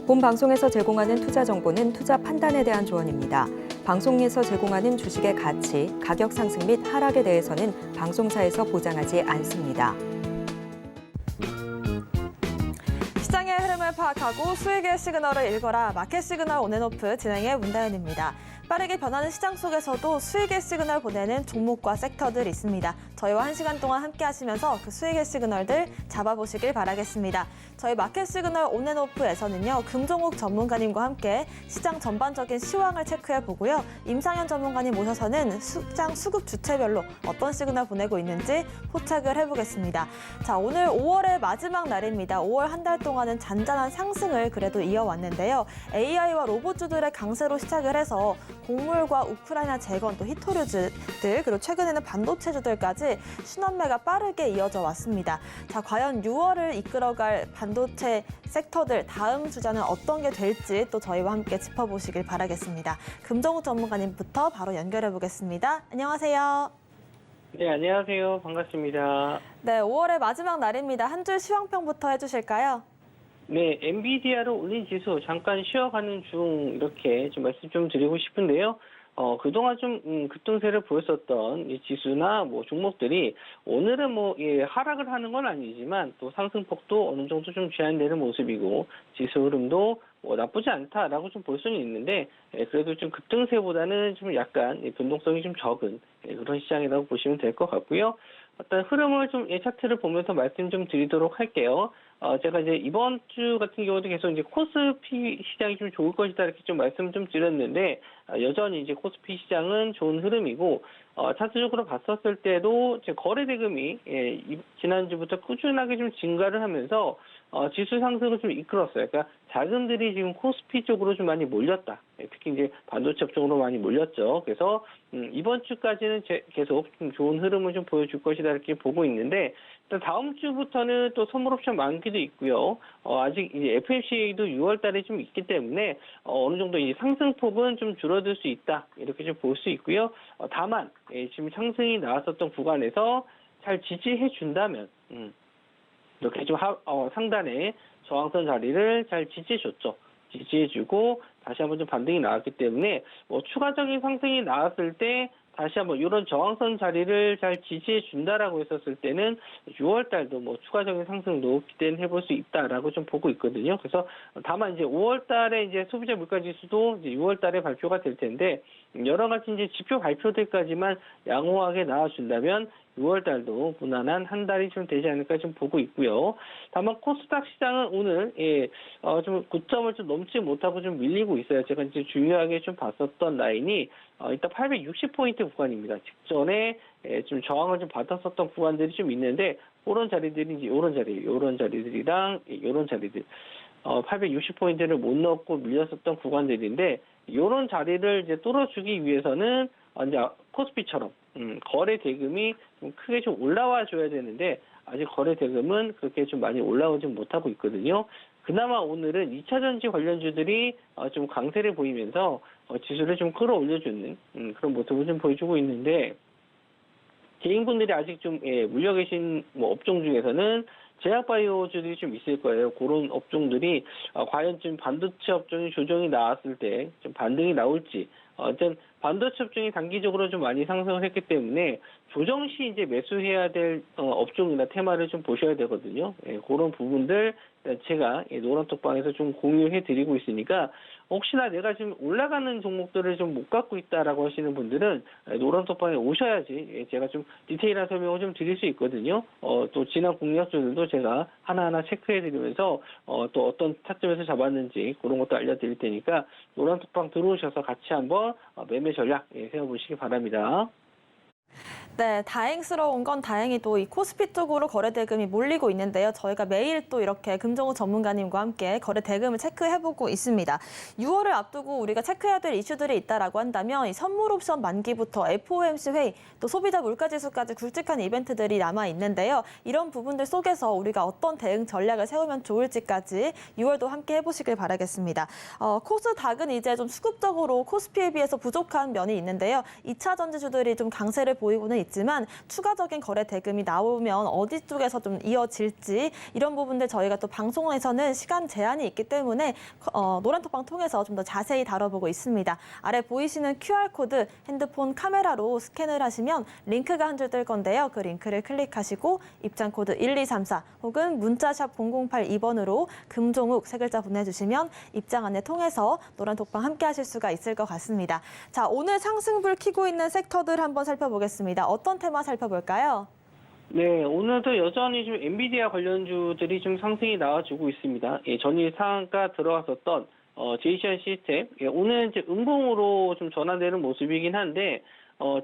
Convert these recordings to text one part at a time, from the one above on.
본 방송에서 제공하는 투자 정보는 투자 판단에 대한 조언입니다. 방송에서 제공하는 주식의 가치, 가격 상승 및 하락에 대해서는 방송사에서 보장하지 않습니다. 시장의 흐름을 파악하고 수익의 시그널을 읽어라. 마켓 시그널 온앤오프 진행의 문다현입니다. 빠르게 변하는 시장 속에서도 수익의 시그널 보내는 종목과 섹터들 있습니다. 저희와 1시간 동안 함께 하시면서 그 수익의 시그널들 잡아보시길 바라겠습니다. 저희 마켓 시그널 온앤오프에서는요, 금종욱 전문가님과 함께 시장 전반적인 시황을 체크해보고요. 임상현 전문가님 모셔서는 시장 수급 주체별로 어떤 시그널 보내고 있는지 포착을 해보겠습니다. 자, 오늘 5월의 마지막 날입니다. 5월 한 달 동안은 잔잔한 상승을 그래도 이어왔는데요. AI와 로봇주들의 강세로 시작을 해서 곡물과 우크라이나 재건, 또 히토류주들, 그리고 최근에는 반도체주들까지 순환매가 빠르게 이어져 왔습니다. 자, 과연 6월을 이끌어갈 반도체 섹터들 다음 주자는 어떤 게 될지 또 저희와 함께 짚어보시길 바라겠습니다. 금정욱 전문가님부터 바로 연결해 보겠습니다. 안녕하세요. 네, 안녕하세요. 반갑습니다. 네, 5월의 마지막 날입니다. 한 줄 시황평부터 해주실까요? 네, 엔비디아로 올린 지수 잠깐 쉬어가는 중 이렇게 좀 말씀 좀 드리고 싶은데요. 그동안 좀 급등세를 보였었던 이 지수나 뭐 종목들이 오늘은 하락을 하는 건 아니지만 또 상승폭도 어느 정도 좀 제한되는 모습이고 지수 흐름도 나쁘지 않다라고 좀 볼 수는 있는데 그래도 좀 급등세보다는 좀 약간 변동성이 좀 적은 그런 시장이라고 보시면 될 것 같고요. 어떤 흐름을 좀 차트를 보면서 말씀 좀 드리도록 할게요. 제가 이제 이번 주 같은 경우도 계속 이제 코스피 시장이 좀 좋을 것이다 이렇게 좀 말씀을 좀 드렸는데 여전히 이제 코스피 시장은 좋은 흐름이고 차트적으로 봤었을 때도 이제 거래 대금이 지난주부터 꾸준하게 좀 증가를 하면서 지수 상승을 좀 이끌었어요. 그러니까 자금들이 지금 코스피 쪽으로 좀 많이 몰렸다. 특히 이제 반도체 쪽으로 많이 몰렸죠. 그래서 이번 주까지는 계속 좀 좋은 흐름을 좀 보여줄 것이다 이렇게 보고 있는데 일단 다음 주부터는 또 선물 옵션 만기도 있고요. 아직 이제 FMCA도 6월 달에 좀 있기 때문에 어느 정도 이 상승폭은 좀 줄어들 수 있다. 이렇게 좀 볼 수 있고요. 다만 지금 상승이 나왔었던 구간에서 잘 지지해 준다면 이렇게 좀 상단에 저항선 자리를 잘 지지해줬죠. 지지해주고 다시 한번 좀 반등이 나왔기 때문에 추가적인 상승이 나왔을 때 다시 한번 이런 저항선 자리를 잘 지지해 준다라고 했었을 때는 6월 달도 추가적인 상승도 기대는 해볼 수 있다라고 좀 보고 있거든요. 그래서 다만 이제 5월 달에 이제 소비자 물가 지수도 이제 6월 달에 발표가 될 텐데 여러 가지 이제 지표 발표들까지만 양호하게 나와준다면 6월 달도 무난한 한 달이 좀 되지 않을까 좀 보고 있고요. 다만 코스닥 시장은 오늘 좀 고점을 좀 넘지 못하고 좀 밀리고 있어요. 제가 이제 중요하게 좀 봤었던 라인이 일단 860포인트 구간입니다. 직전에 좀 저항을 좀 받았었던 구간들이 좀 있는데 이런 자리들이 이제 이런 자리들이랑 이런 자리들 860포인트를 못 넣고 밀렸었던 구간들인데 이런 자리를 이제 뚫어주기 위해서는 이제 코스피처럼 거래 대금이 좀 크게 좀 올라와 줘야 되는데 아직 거래 대금은 그렇게 좀 많이 올라오지 못하고 있거든요. 그나마 오늘은 2차전지 관련주들이 좀 강세를 보이면서 지수를 좀 끌어올려주는 그런 모습을 좀 보여주고 있는데 개인분들이 아직 좀 물려 계신 업종 중에서는 제약바이오주들이 좀 있을 거예요. 그런 업종들이 과연 지금 반도체 업종이 조정이 나왔을 때 좀 반등이 나올지 일단 반도체 업종이 단기적으로 좀 많이 상승을 했기 때문에 조정 시 이제 매수해야 될 업종이나 테마를 좀 보셔야 되거든요. 그런 부분들 제가 노란톡방에서 좀 공유해 드리고 있으니까 혹시나 내가 지금 올라가는 종목들을 좀 못 갖고 있다라고 하시는 분들은 노란톡방에 오셔야지 제가 좀 디테일한 설명을 좀 드릴 수 있거든요. 또 지난 공략주들도 제가 하나하나 체크해 드리면서 또 어떤 타점에서 잡았는지 그런 것도 알려드릴 테니까 노란톡방 들어오셔서 같이 한번 매매 전략 세워보시기 바랍니다. 네, 다행스러운 건 다행히도 이 코스피 쪽으로 거래 대금이 몰리고 있는데요. 저희가 매일 또 이렇게 금정우 전문가님과 함께 거래 대금을 체크해보고 있습니다. 6월을 앞두고 우리가 체크해야 될 이슈들이 있다라고 한다면 이 선물 옵션 만기부터 FOMC 회의, 또 소비자 물가지수까지 굵직한 이벤트들이 남아 있는데요. 이런 부분들 속에서 우리가 어떤 대응 전략을 세우면 좋을지까지 6월도 함께 해보시길 바라겠습니다. 코스닥은 이제 좀 수급적으로 코스피에 비해서 부족한 면이 있는데요. 2차 전지주들이 좀 강세를 보이고는 있지만 추가적인 거래 대금이 나오면 어디 쪽에서 좀 이어질지 이런 부분들 저희가 또 방송에서는 시간 제한이 있기 때문에 노란톡방 통해서 좀 더 자세히 다뤄보고 있습니다. 아래 보이시는 QR코드 핸드폰 카메라로 스캔을 하시면 링크가 한 줄 뜰 건데요. 그 링크를 클릭하시고 입장 코드 1234 혹은 문자샵 0082번으로 금종욱 세 글자 보내주시면 입장 안내 통해서 노란톡방 함께 하실 수가 있을 것 같습니다. 자, 오늘 상승불 켜고 있는 섹터들 한번 살펴보겠습니다. 어떤 테마 살펴볼까요? 네, 오늘도 여전히 좀 엔비디아 관련주들이 좀 상승이 나와주고 있습니다. 예, 전일 상한가 들어왔었던 제이시언 시스템, 예, 오늘 이제 음봉으로 좀 전환되는 모습이긴 한데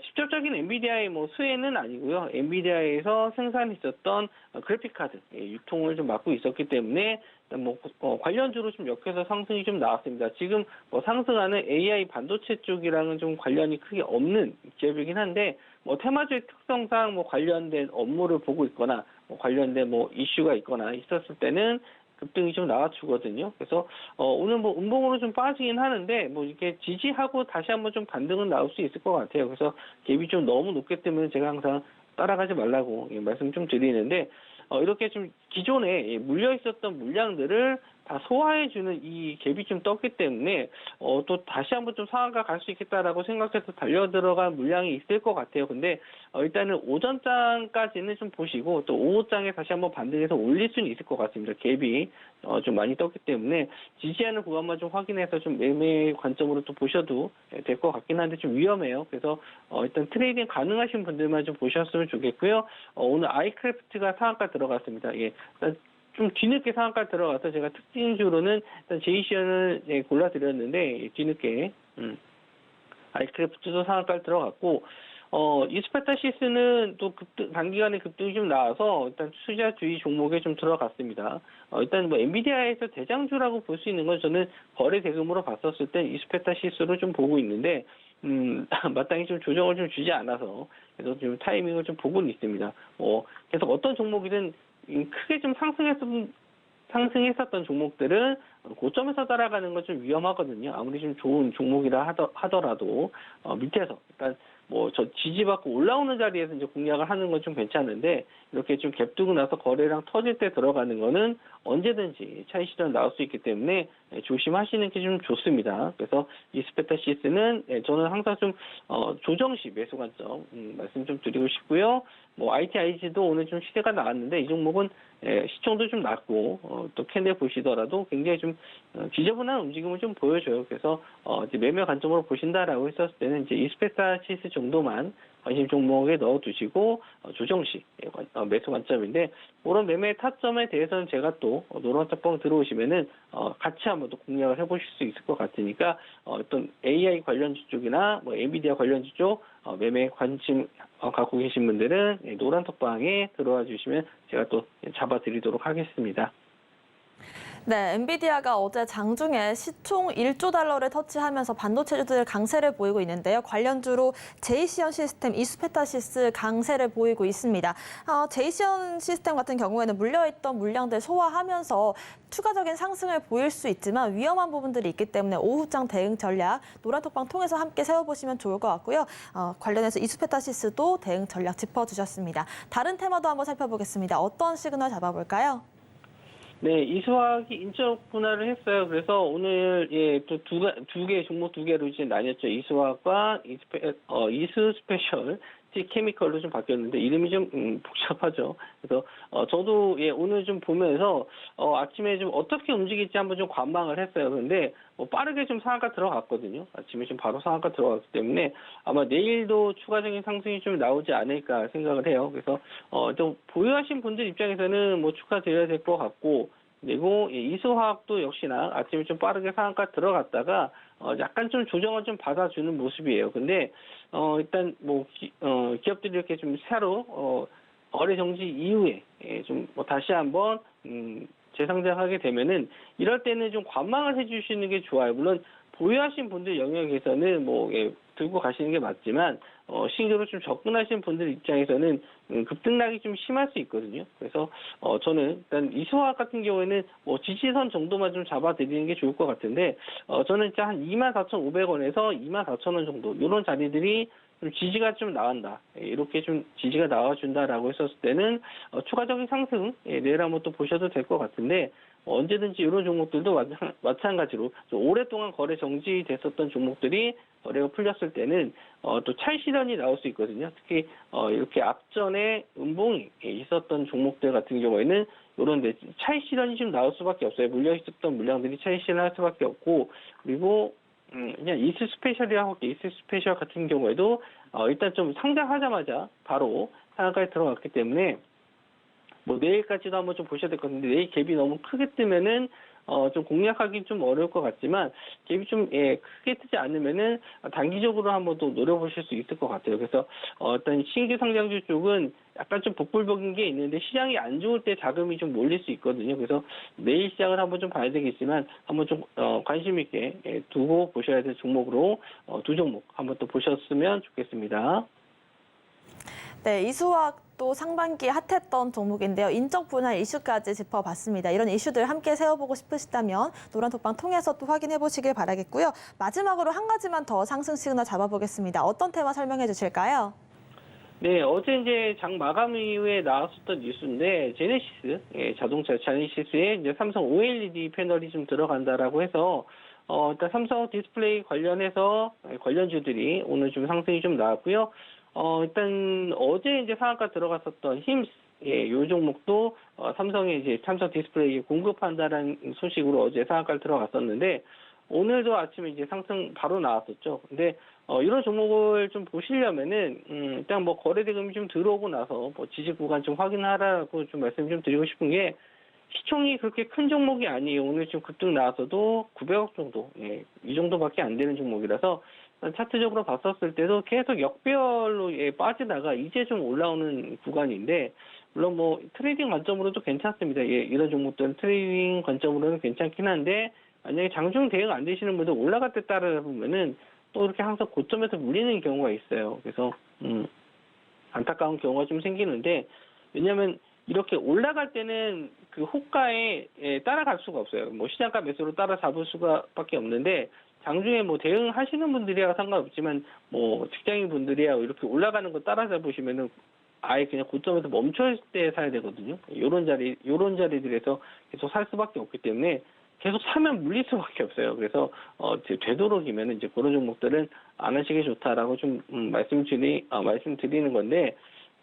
직접적인 엔비디아의 뭐 수혜는 아니고요. 엔비디아에서 생산했었던 그래픽 카드 유통을 좀 맡고 있었기 때문에 뭐 관련주로 좀 역해서 상승이 좀 나왔습니다. 지금 뭐 상승하는 AI 반도체 쪽이랑은 좀 관련이 크게 없는 기업이긴 한데 뭐 테마주의 특성상 뭐 관련된 업무를 보고 있거나 뭐 관련된 뭐 이슈가 있거나 있었을 때는 급등이 좀 나와주거든요. 그래서 오늘 뭐 음봉으로 좀 빠지긴 하는데 뭐 이렇게 지지하고 다시 한번 좀 반등은 나올 수 있을 것 같아요. 그래서 갭이 좀 너무 높기 때문에 제가 항상 따라가지 말라고 말씀 좀 드리는데 이렇게 좀 기존에 물려 있었던 물량들을 다 소화해주는 이 갭이 좀 떴기 때문에 또 다시 한번 좀 상한가 갈 수 있겠다라고 생각해서 달려 들어간 물량이 있을 것 같아요. 근데 일단은 오전장까지는 좀 보시고 또 오후장에 다시 한번 반등해서 올릴 수는 있을 것 같습니다. 갭이 좀 많이 떴기 때문에 지지하는 구간만 좀 확인해서 좀 매매 관점으로 또 보셔도 될 것 같긴 한데 좀 위험해요. 그래서 일단 트레이딩 가능하신 분들만 좀 보셨으면 좋겠고요. 오늘 아이크래프트가 상한가 들어갔습니다. 예, 일단 좀 뒤늦게 상한가 들어가서 제가 특징주로는 일단 제이시언을 골라드렸는데 뒤늦게 아이크래프트도 상한가 들어갔고 이스페타시스는 또 단기간에 급등이 좀 나와서 일단 투자주의 종목에 좀 들어갔습니다. 일단 뭐 엔비디아에서 대장주라고 볼 수 있는 건 저는 거래 대금으로 봤었을 때 이스페타시스로 좀 보고 있는데 마땅히 좀 조정을 좀 주지 않아서 그래서 좀 타이밍을 좀 보고는 있습니다. 계속 어떤 종목이든 크게 좀 상승했었던 종목들은 고점에서 따라가는 건 좀 위험하거든요. 아무리 좀 좋은 종목이라 하더라도 밑에서 일단 뭐 저 지지받고 올라오는 자리에서 이제 공략을 하는 건 좀 괜찮은데 이렇게 좀 갭 두고 나서 거래량 터질 때 들어가는 거는 언제든지 차익 실현 나올 수 있기 때문에 조심하시는 게 좀 좋습니다. 그래서 이스페타시스는 저는 항상 좀 조정 시 매수 관점 말씀 좀 드리고 싶고요. 뭐 ITIG도 오늘 좀 시세가 나왔는데 이 종목은 시총도 좀 낮고 또 캔들 보시더라도 굉장히 좀 지저분한 움직임을 좀 보여줘요. 그래서 이제 매매 관점으로 보신다라고 했었을 때는 이제 이스페타시스 정도만 관심 종목에 넣어두시고 조정 시 매수 관점인데 그런 매매 타점에 대해서는 제가 또 노란톡방 들어오시면은 같이 한번 또 공략을 해보실 수 있을 것 같으니까 어떤 AI 관련주 쪽이나 뭐 엔비디아 관련주 쪽 매매 관심 갖고 계신 분들은 노란톡방에 들어와 주시면 제가 또 잡아드리도록 하겠습니다. 네, 엔비디아가 어제 장중에 시총 1조 달러를 터치하면서 반도체주들 강세를 보이고 있는데요. 관련주로 제이시언 시스템, 이스페타시스 강세를 보이고 있습니다. 제이시언 시스템 같은 경우에는 물려있던 물량들 소화하면서 추가적인 상승을 보일 수 있지만 위험한 부분들이 있기 때문에 오후장 대응 전략 노란톡방 통해서 함께 세워보시면 좋을 것 같고요. 관련해서 이스페타시스도 대응 전략 짚어주셨습니다. 다른 테마도 한번 살펴보겠습니다. 어떤 시그널 잡아볼까요? 네, 이수학이 인적 분할을 했어요. 그래서 오늘 또 두 개 종목 두 개로 이제 나뉘었죠. 이수학과 이수 스페셜 케미컬로 좀 바뀌었는데 이름이 좀 복잡하죠. 그래서 저도 오늘 좀 보면서 아침에 좀 어떻게 움직일지 한번 좀 관망을 했어요. 그런데 빠르게 좀 상한가 들어갔거든요. 아침에 좀 바로 상한가 들어갔기 때문에 아마 내일도 추가적인 상승이 좀 나오지 않을까 생각을 해요. 그래서 좀 보유하신 분들 입장에서는 뭐 축하드려야 될 것 같고 그리고 이수화학도 역시나 아침에 좀 빠르게 상한가 들어갔다가 약간 좀 조정을 좀 받아주는 모습이에요. 근데 일단 뭐 기업들이 이렇게 좀 새로 거래 정지 이후에 좀 뭐 다시 한번 재상장하게 되면은 이럴 때는 좀 관망을 해주시는 게 좋아요. 물론 보유하신 분들 영역에서는 뭐 들고 가시는 게 맞지만 신규로 좀 접근하신 분들 입장에서는 급등락이 좀 심할 수 있거든요. 그래서 저는 일단 이수화학 같은 경우에는 뭐 지지선 정도만 좀 잡아드리는 게 좋을 것 같은데 저는 진짜 한 24,500원에서 24,000원 정도 이런 자리들이 좀 지지가 좀 나온다. 이렇게 좀 지지가 나와준다라고 했었을 때는 추가적인 상승 내일 한번 또 보셔도 될 것 같은데 언제든지 이런 종목들도 마찬가지로 좀 오랫동안 거래 정지됐었던 종목들이 거래가 풀렸을 때는 또 차익 실현이 나올 수 있거든요. 특히 이렇게 앞전에 음봉이 있었던 종목들 같은 경우에는 이런 데 차익 실현이 좀 나올 수밖에 없어요. 물려 있었던 물량들이 차익 실현할 수밖에 없고 그리고 그냥 이슬 스페셜이라고 이슬 스페셜 같은 경우에도 일단 좀 상장하자마자 바로 상한가에 들어갔기 때문에 뭐 내일까지도 한번 좀 보셔야 될 것 같은데 내일 갭이 너무 크게 뜨면은 좀 공략하기 좀 어려울 것 같지만 갭이 좀 크게 뜨지 않으면은 단기적으로 한번 또 노려보실 수 있을 것 같아요. 그래서 일단 신규 상장주 쪽은 약간 좀 복불복인 게 있는데 시장이 안 좋을 때 자금이 좀 몰릴 수 있거든요. 그래서 내일 시장을 한번 좀 봐야 되겠지만 한번 좀 관심 있게 두고 보셔야 될 종목으로 두 종목 한번 또 보셨으면 좋겠습니다. 네, 이수화학도 상반기에 핫했던 종목인데요. 인적 분할 이슈까지 짚어봤습니다. 이런 이슈들 함께 세워보고 싶으시다면 노란톡방 통해서 또 확인해 보시길 바라겠고요. 마지막으로 한 가지만 더 상승 시그널 잡아보겠습니다. 어떤 테마 설명해 주실까요? 네, 어제 이제 장 마감 이후에 나왔었던 뉴스인데, 제네시스, 자동차 제네시스에 이제 삼성 OLED 패널이 좀 들어간다라고 해서, 일단 삼성 디스플레이 관련해서 관련주들이 오늘 좀 상승이 좀 나왔고요. 일단 어제 이제 상한가 들어갔었던 힘스, 요 종목도 삼성에 이제 삼성 디스플레이 공급한다라는 소식으로 어제 상한가 들어갔었는데, 오늘도 아침에 이제 상승 바로 나왔었죠. 근데 이런 종목을 좀 보시려면은 일단 뭐 거래 대금이 좀 들어오고 나서 뭐 지지 구간 좀 확인하라고 좀 말씀 좀 드리고 싶은 게 시총이 그렇게 큰 종목이 아니에요. 오늘 지금 급등 나와서도 900억 정도, 이 정도밖에 안 되는 종목이라서 차트적으로 봤었을 때도 계속 역별로 빠지다가 이제 좀 올라오는 구간인데 물론 뭐 트레이딩 관점으로도 괜찮습니다. 이런 종목들은 트레이딩 관점으로는 괜찮긴 한데 만약에 장중 대응 안 되시는 분들 올라갈 때 따라 보면은 또 이렇게 항상 고점에서 물리는 경우가 있어요. 그래서 안타까운 경우가 좀 생기는데 왜냐하면 이렇게 올라갈 때는 그 호가에 따라갈 수가 없어요. 뭐 시장가 매수로 따라잡을 수가밖에 없는데 장중에 뭐 대응하시는 분들이야 상관없지만 뭐 직장인 분들이야 이렇게 올라가는 거 따라잡으시면은 아예 그냥 고점에서 멈춰 있을 때 사야 되거든요. 요런 자리들에서 계속 살 수밖에 없기 때문에 계속 사면 물릴 수밖에 없어요. 그래서 되도록이면 이제 그런 종목들은 안 하시기 좋다라고 좀 말씀드리는 건데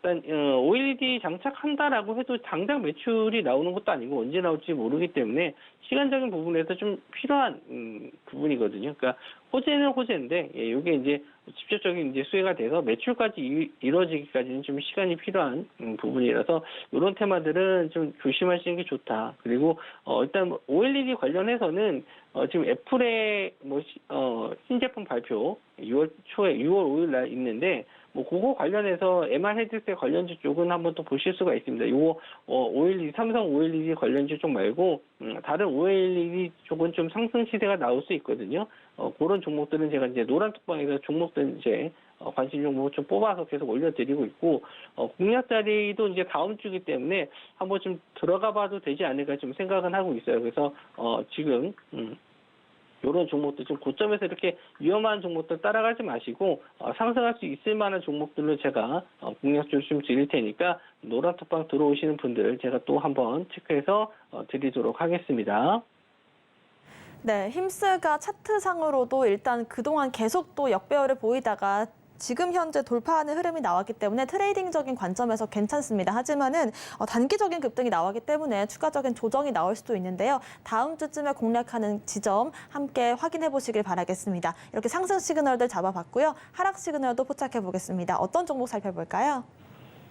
일단 OLED 장착한다라고 해도 당장 매출이 나오는 것도 아니고 언제 나올지 모르기 때문에 시간적인 부분에서 좀 필요한 부분이거든요. 그러니까 호재는 호재인데 이게 이제 직접적인 이제 수혜가 돼서 매출까지 이루어지기까지는 좀 시간이 필요한 부분이라서 이런 테마들은 좀 조심하시는 게 좋다. 그리고 일단 OLED 관련해서는 지금 애플의 뭐 신제품 발표 6월 5일 날 있는데 뭐 그거 관련해서 MR 헤드셋 관련주 쪽은 한번 또 보실 수가 있습니다. 요거 OLED 삼성 OLED 관련주 쪽 말고 다른 OLED 쪽은 좀 상승 시세가 나올 수 있거든요. 그런 종목들은 제가 이제 노란톡방에서 종목들 이제 관심 종목을 좀 뽑아서 계속 올려드리고 있고 공략 자리도 이제 다음 주기 때문에 한번 좀 들어가 봐도 되지 않을까 좀 생각은 하고 있어요. 그래서 지금 이런 종목들 좀 고점에서 이렇게 위험한 종목들 따라가지 마시고 상승할 수 있을 만한 종목들로 제가 공략주를 좀 드릴 테니까 노란톡방 들어오시는 분들 제가 또 한번 체크해서 드리도록 하겠습니다. 네, 힘스가 차트상으로도 일단 그동안 계속 또 역배열을 보이다가 지금 현재 돌파하는 흐름이 나왔기 때문에 트레이딩적인 관점에서 괜찮습니다. 하지만은 단기적인 급등이 나왔기 때문에 추가적인 조정이 나올 수도 있는데요. 다음 주쯤에 공략하는 지점 함께 확인해 보시길 바라겠습니다. 이렇게 상승 시그널들 잡아봤고요. 하락 시그널도 포착해 보겠습니다. 어떤 종목 살펴볼까요?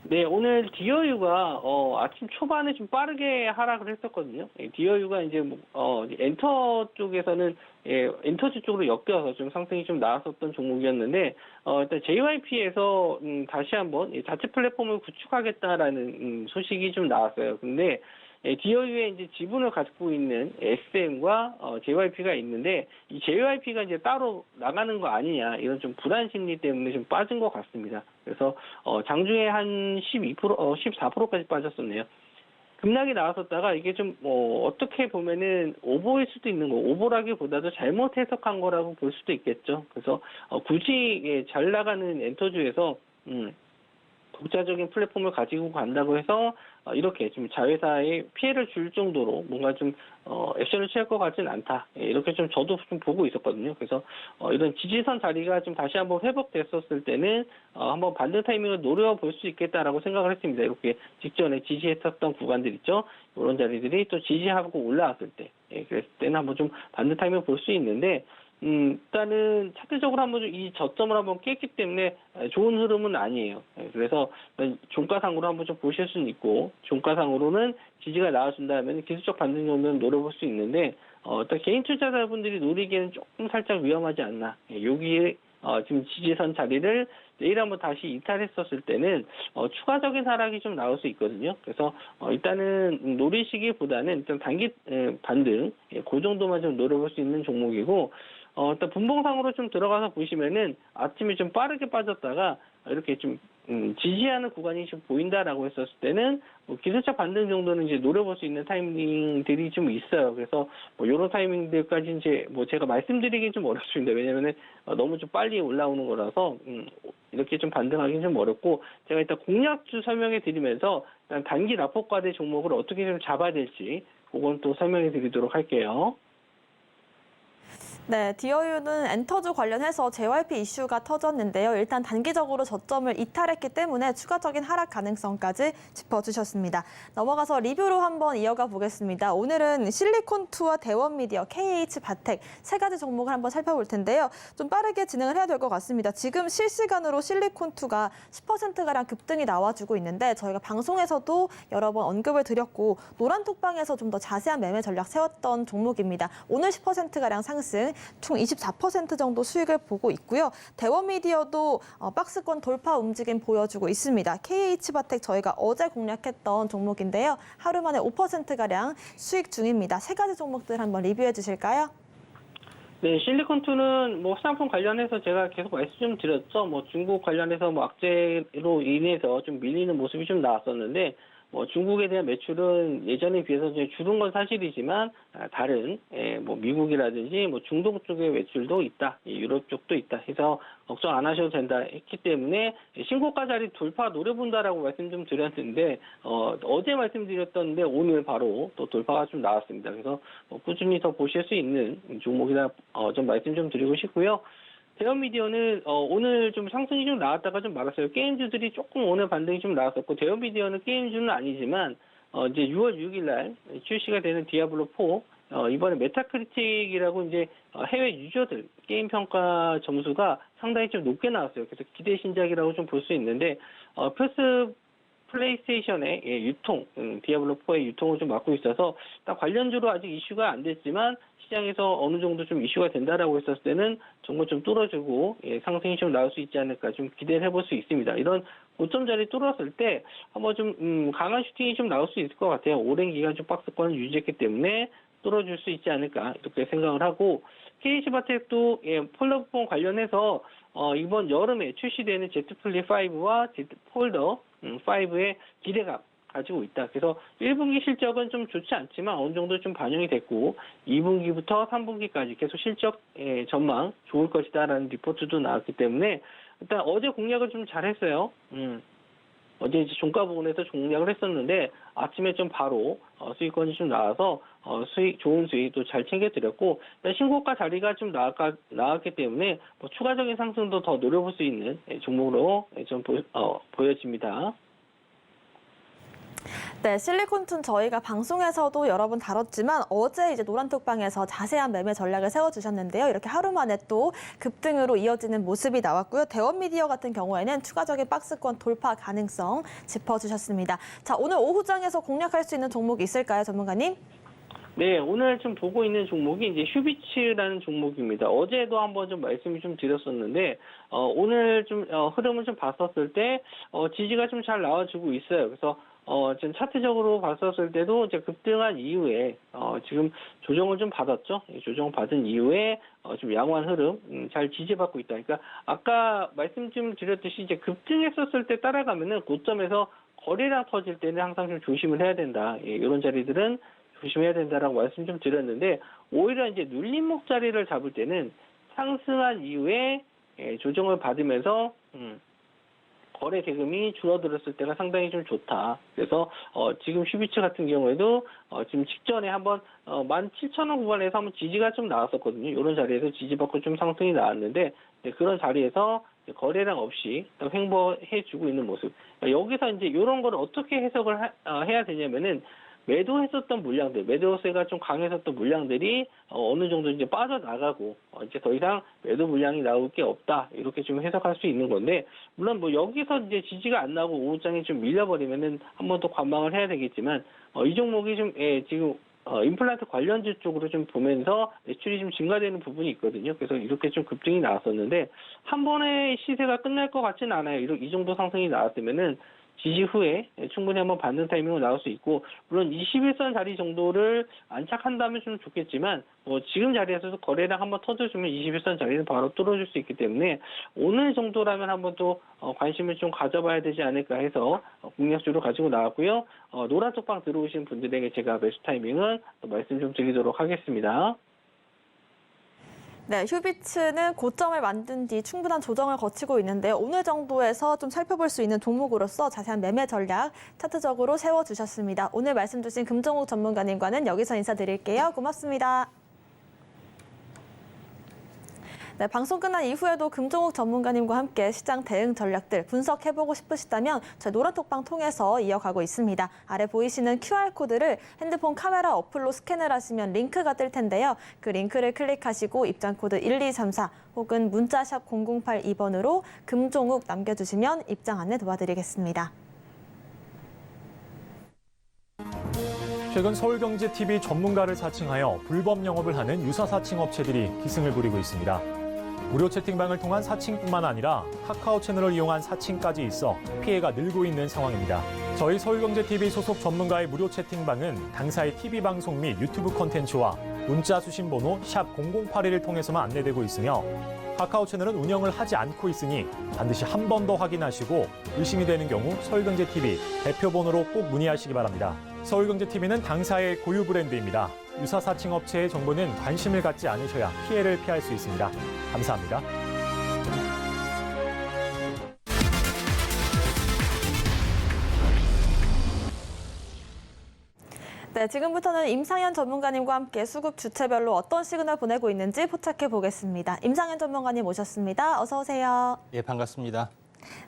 네, 오늘 디어유가 아침 초반에 좀 빠르게 하락을 했었거든요. 디어유가 이제 엔터 쪽에서는 엔터주 쪽으로 엮여서 좀 상승이 좀 나왔었던 종목이었는데 일단 JYP에서 다시 한번 자체 플랫폼을 구축하겠다라는 소식이 좀 나왔어요. 근데 디어유에 이제 지분을 갖고 있는 SM과 JYP가 있는데 이 JYP가 이제 따로 나가는 거 아니냐 이런 좀 불안 심리 때문에 좀 빠진 것 같습니다. 그래서 장중에 한 12%, 14%까지 빠졌었네요. 급락이 나왔었다가 이게 좀 어떻게 보면은 오보일 수도 있는 거, 오보라기보다도 잘못 해석한 거라고 볼 수도 있겠죠. 그래서 굳이 잘 나가는 엔터주에서 독자적인 플랫폼을 가지고 간다고 해서 이렇게 좀 자회사에 피해를 줄 정도로 뭔가 좀 액션을 취할 것 같지는 않다. 이렇게 좀 저도 좀 보고 있었거든요. 그래서 이런 지지선 자리가 좀 다시 한번 회복됐었을 때는 한번 반등 타이밍을 노려볼 수 있겠다라고 생각을 했습니다. 이렇게 직전에 지지했었던 구간들 있죠. 이런 자리들이 또 지지하고 올라왔을 때, 그랬을 때는 한번 좀 반등 타이밍을 볼 수 있는데 일단은 차트적으로 한번 이 저점을 한번 깼기 때문에 좋은 흐름은 아니에요. 그래서 종가상으로 한번 좀 보실 수는 있고, 종가상으로는 지지가 나와준다면 기술적 반등 정도는 노려볼 수 있는데, 일단 개인 투자자분들이 노리기에는 조금 살짝 위험하지 않나. 여기에 지금 지지선 자리를 내일 한번 다시 이탈했었을 때는 추가적인 하락이 좀 나올 수 있거든요. 그래서 일단은 노리시기보다는 일단 단기 반등 그 정도만 좀 노려볼 수 있는 종목이고, 일단 분봉상으로 좀 들어가서 보시면은 아침에 좀 빠르게 빠졌다가 이렇게 좀 지지하는 구간이 좀 보인다라고 했었을 때는 기술적 반등 정도는 이제 노려볼 수 있는 타이밍들이 좀 있어요. 그래서 이런 타이밍들까지 이제 제가 말씀드리긴 좀 어렵습니다. 왜냐면은 너무 좀 빨리 올라오는 거라서 이렇게 좀 반등하기는 좀 어렵고, 제가 일단 공략주 설명해 드리면서 일단 단기 낙폭과대 종목을 어떻게 좀 잡아야 될지 그건 또 설명해 드리도록 할게요. 네, 디어유는 엔터주 관련해서 JYP 이슈가 터졌는데요. 일단 단기적으로 저점을 이탈했기 때문에 추가적인 하락 가능성까지 짚어주셨습니다. 넘어가서 리뷰로 한번 이어가 보겠습니다. 오늘은 실리콘투와 대원미디어, KH바텍 세 가지 종목을 한번 살펴볼 텐데요. 좀 빠르게 진행을 해야 될 것 같습니다. 지금 실시간으로 실리콘투가 10%가량 급등이 나와주고 있는데 저희가 방송에서도 여러 번 언급을 드렸고 노란톡방에서 좀 더 자세한 매매 전략 세웠던 종목입니다. 오늘 10%가량 상승, 총 24% 정도 수익을 보고 있고요. 대원미디어도 박스권 돌파 움직임 보여주고 있습니다. KH바텍 저희가 어제 공략했던 종목인데요. 하루 만에 5%가량 수익 중입니다. 세 가지 종목들 한번 리뷰해 주실까요? 네, 실리콘투는 화장품 관련해서 제가 계속 말씀 좀 드렸죠. 중국 관련해서 악재로 인해서 좀 밀리는 모습이 좀 나왔었는데, 중국에 대한 매출은 예전에 비해서 좀 줄은 건 사실이지만 다른 미국이라든지 중동 쪽의 매출도 있다, 유럽 쪽도 있다 해서 걱정 안 하셔도 된다 했기 때문에 신고가 자리 돌파 노려본다라고 말씀 좀 드렸는데 어제 말씀드렸던데 오늘 바로 또 돌파가 좀 나왔습니다. 그래서 꾸준히 더 보실 수 있는 종목이다 좀 말씀 좀 드리고 싶고요. 대원미디어는 오늘 좀 상승이 좀 나왔다가 좀 말았어요. 게임주들이 조금 오늘 반등이 좀 나왔었고, 대원미디어는 게임주는 아니지만 이제 6월 6일 날 출시가 되는 디아블로4 이번에 메타크리틱이라고 이제 해외 유저들 게임 평가 점수가 상당히 좀 높게 나왔어요. 그래서 기대 신작이라고 좀 볼 수 있는데 플스 플레이스테이션의 유통, 디아블로4의 유통을 좀 맡고 있어서 딱 관련주로 아직 이슈가 안 됐지만 시장에서 어느 정도 좀 이슈가 된다라고 했었을 때는 정말 좀 뚫어주고 상승이 좀 나올 수 있지 않을까 좀 기대를 해볼 수 있습니다. 이런 고점 자리 뚫었을 때 한번 좀 강한 슈팅이 좀 나올 수 있을 것 같아요. 오랜 기간 좀 박스권을 유지했기 때문에 뚫어줄 수 있지 않을까 이렇게 생각을 하고, KH바텍도 폴더폰 관련해서 이번 여름에 출시되는 Z 플립 5와 Z 폴더 5의 기대감 가지고 있다. 그래서 1분기 실적은 좀 좋지 않지만 어느 정도 좀 반영이 됐고 2분기부터 3분기까지 계속 실적 전망 좋을 것이다라는 리포트도 나왔기 때문에 일단 어제 공략을 좀 잘했어요. 어제 이제 종가 부분에서 공략을 했었는데 아침에 좀 바로 수익권이 좀 나와서 좋은 수익도 잘 챙겨드렸고, 신고가 자리가 좀 나왔기 때문에 추가적인 상승도 더 노려볼 수 있는 종목으로 좀 보여집니다. 네, 실리콘툰 저희가 방송에서도 여러 번 다뤘지만 어제 이제 노란톡방에서 자세한 매매 전략을 세워주셨는데요. 이렇게 하루 만에 또 급등으로 이어지는 모습이 나왔고요. 대원미디어 같은 경우에는 추가적인 박스권 돌파 가능성 짚어주셨습니다. 자, 오늘 오후장에서 공략할 수 있는 종목이 있을까요, 전문가님? 네, 오늘 좀 보고 있는 종목이 이제 휴비츠라는 종목입니다. 어제도 한번 좀 말씀을 좀 드렸었는데, 오늘 좀, 흐름을 좀 봤었을 때, 지지가 좀 잘 나와주고 있어요. 그래서, 지금 차트적으로 봤었을 때도 이제 급등한 이후에, 지금 조정을 좀 받았죠. 조정 받은 이후에, 좀 양호한 흐름, 잘 지지받고 있다. 그러니까, 아까 말씀 좀 드렸듯이 이제 급등했었을 때 따라가면은 고점에서 거래량 터질 때는 항상 좀 조심을 해야 된다. 예, 이런 자리들은 조심해야 된다라고 말씀 좀 드렸는데, 오히려 이제 눌림목 자리를 잡을 때는 상승한 이후에 조정을 받으면서 거래 대금이 줄어들었을 때가 상당히 좀 좋다. 그래서 지금 휴비츠 같은 경우에도 지금 직전에 한번 17,000원 구간에서 한번 지지가 좀 나왔었거든요. 이런 자리에서 지지받고 좀 상승이 나왔는데, 그런 자리에서 거래량 없이 횡보해주고 있는 모습. 여기서 이제 이런 걸 어떻게 해석을 해야 되냐면은, 매도했었던 물량들, 매도세가 좀 강했었던 물량들이 어느 정도 이제 빠져나가고 이제 더 이상 매도 물량이 나올 게 없다, 이렇게 좀 해석할 수 있는 건데, 물론 뭐 여기서 이제 지지가 안 나고 오후장에 좀 밀려버리면은 한 번 더 관망을 해야 되겠지만, 이 종목이 좀 지금 임플란트 관련주 쪽으로 좀 보면서 매출이 좀 증가되는 부분이 있거든요. 그래서 이렇게 좀 급등이 나왔었는데, 한 번에 시세가 끝날 것 같지는 않아요. 이 정도 상승이 나왔으면은 지지 후에 충분히 한번 받는 타이밍으로 나올 수 있고, 물론 21선 자리 정도를 안착한다면 좀 좋겠지만, 지금 자리에서도 거래량 한번 터져주면 21선 자리는 바로 뚫어줄 수 있기 때문에, 오늘 정도라면 한번 또 관심을 좀 가져봐야 되지 않을까 해서 공략주로 가지고 나왔고요. 노란톡방 들어오신 분들에게 제가 매수 타이밍은 또 말씀 좀 드리도록 하겠습니다. 네, 휴비츠는 고점을 만든 뒤 충분한 조정을 거치고 있는데요. 오늘 정도에서 좀 살펴볼 수 있는 종목으로서 자세한 매매 전략 차트적으로 세워주셨습니다. 오늘 말씀 주신 금정욱 전문가님과는 여기서 인사드릴게요. 고맙습니다. 네, 방송 끝난 이후에도 금종욱 전문가님과 함께 시장 대응 전략들 분석해보고 싶으시다면 저희 노란톡방 통해서 이어가고 있습니다. 아래 보이시는 QR코드를 핸드폰 카메라 어플로 스캔을 하시면 링크가 뜰 텐데요. 그 링크를 클릭하시고 입장코드 1234 혹은 문자샵 0082번으로 금종욱 남겨주시면 입장 안내 도와드리겠습니다. 최근 서울경제TV 전문가를 사칭하여 불법 영업을 하는 유사 사칭 업체들이 기승을 부리고 있습니다. 무료 채팅방을 통한 사칭뿐만 아니라 카카오 채널을 이용한 사칭까지 있어 피해가 늘고 있는 상황입니다. 저희 서울경제TV 소속 전문가의 무료 채팅방은 당사의 TV방송 및 유튜브 콘텐츠와 문자 수신 번호 샵 0081을 통해서만 안내되고 있으며, 카카오 채널은 운영을 하지 않고 있으니 반드시 한 번 더 확인하시고 의심이 되는 경우 서울경제TV 대표번호로 꼭 문의하시기 바랍니다. 서울경제TV는 당사의 고유 브랜드입니다. 유사 사칭 업체의 정보는 관심을 갖지 않으셔야 피해를 피할 수 있습니다. 감사합니다. 네, 지금부터는 임상현 전문가님과 함께 수급 주체별로 어떤 시그널 보내고 있는지 포착해 보겠습니다. 임상현 전문가님 모셨습니다. 어서 오세요. 예, 반갑습니다.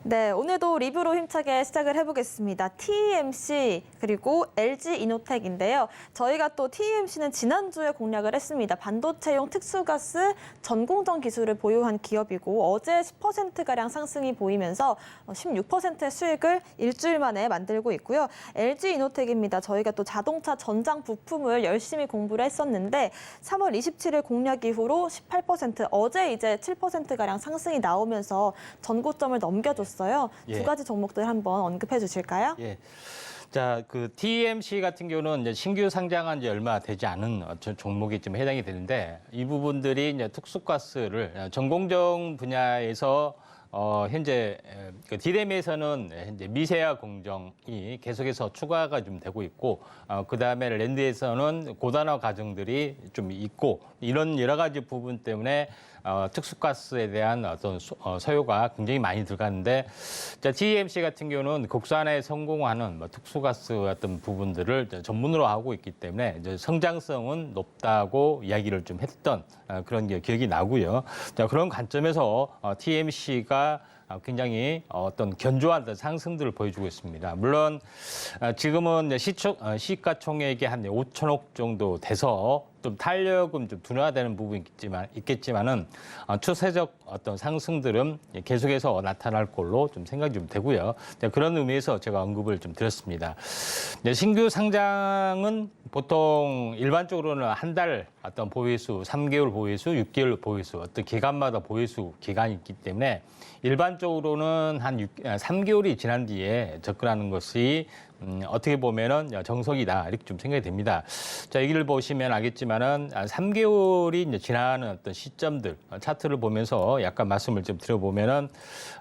네, 오늘도 리뷰로 힘차게 시작을 해보겠습니다. TMC 그리고 LG이노텍인데요. 저희가 또 TMC는 지난주에 공략을 했습니다. 반도체용 특수가스 전공정 기술을 보유한 기업이고 어제 10%가량 상승이 보이면서 16%의 수익을 일주일 만에 만들고 있고요. LG이노텍입니다. 저희가 또 자동차 전장 부품을 열심히 공부를 했었는데 3월 27일 공략 이후로 18%, 어제 이제 7%가량 상승이 나오면서 전고점을 넘겨줬어요. 예. 두 가지 종목들 한번 언급해 주실까요? 예. 자, 그 TMC 같은 경우는 이제 신규 상장한 지 얼마 되지 않은 종목이 좀 해당이 되는데, 이 부분들이 이제 특수가스를 전공정 분야에서 현재 그 디램에서는 현재 미세화 공정이 계속해서 추가가 좀 되고 있고, 그 다음에 랜드에서는 고단화 과정들이 좀 있고, 이런 여러 가지 부분 때문에 특수가스에 대한 어떤 서요가 굉장히 많이 들어가는데, 자, TMC 같은 경우는 국산에 성공하는 특수가스 어떤 부분들을 전문으로 하고 있기 때문에 이제 성장성은 높다고 이야기를 좀 했던 그런 게 기억이 나고요. 자, 그런 관점에서 TMC가 굉장히 어떤 견조한 어떤 상승들을 보여주고 있습니다. 물론 지금은 시가총액이 한 5천억 정도 돼서 좀 탄력은 좀 둔화되는 부분이 있겠지만은 추세적 어떤 상승들은 계속해서 나타날 걸로 좀 생각이 좀 되고요. 그런 의미에서 제가 언급을 좀 드렸습니다. 신규 상장은 보통 일반적으로는 한 달 어떤 보유수, 3개월 보유수, 6개월 보유수, 어떤 기간마다 보유수 기간이 있기 때문에 일반적으로는 한 3개월이 지난 뒤에 접근하는 것이 어떻게 보면은 정석이다 이렇게 좀 생각이 됩니다. 자, 여기를 보시면 알겠지만은 3개월이 이제 지나는 어떤 시점들 차트를 보면서 약간 말씀을 좀 드려보면은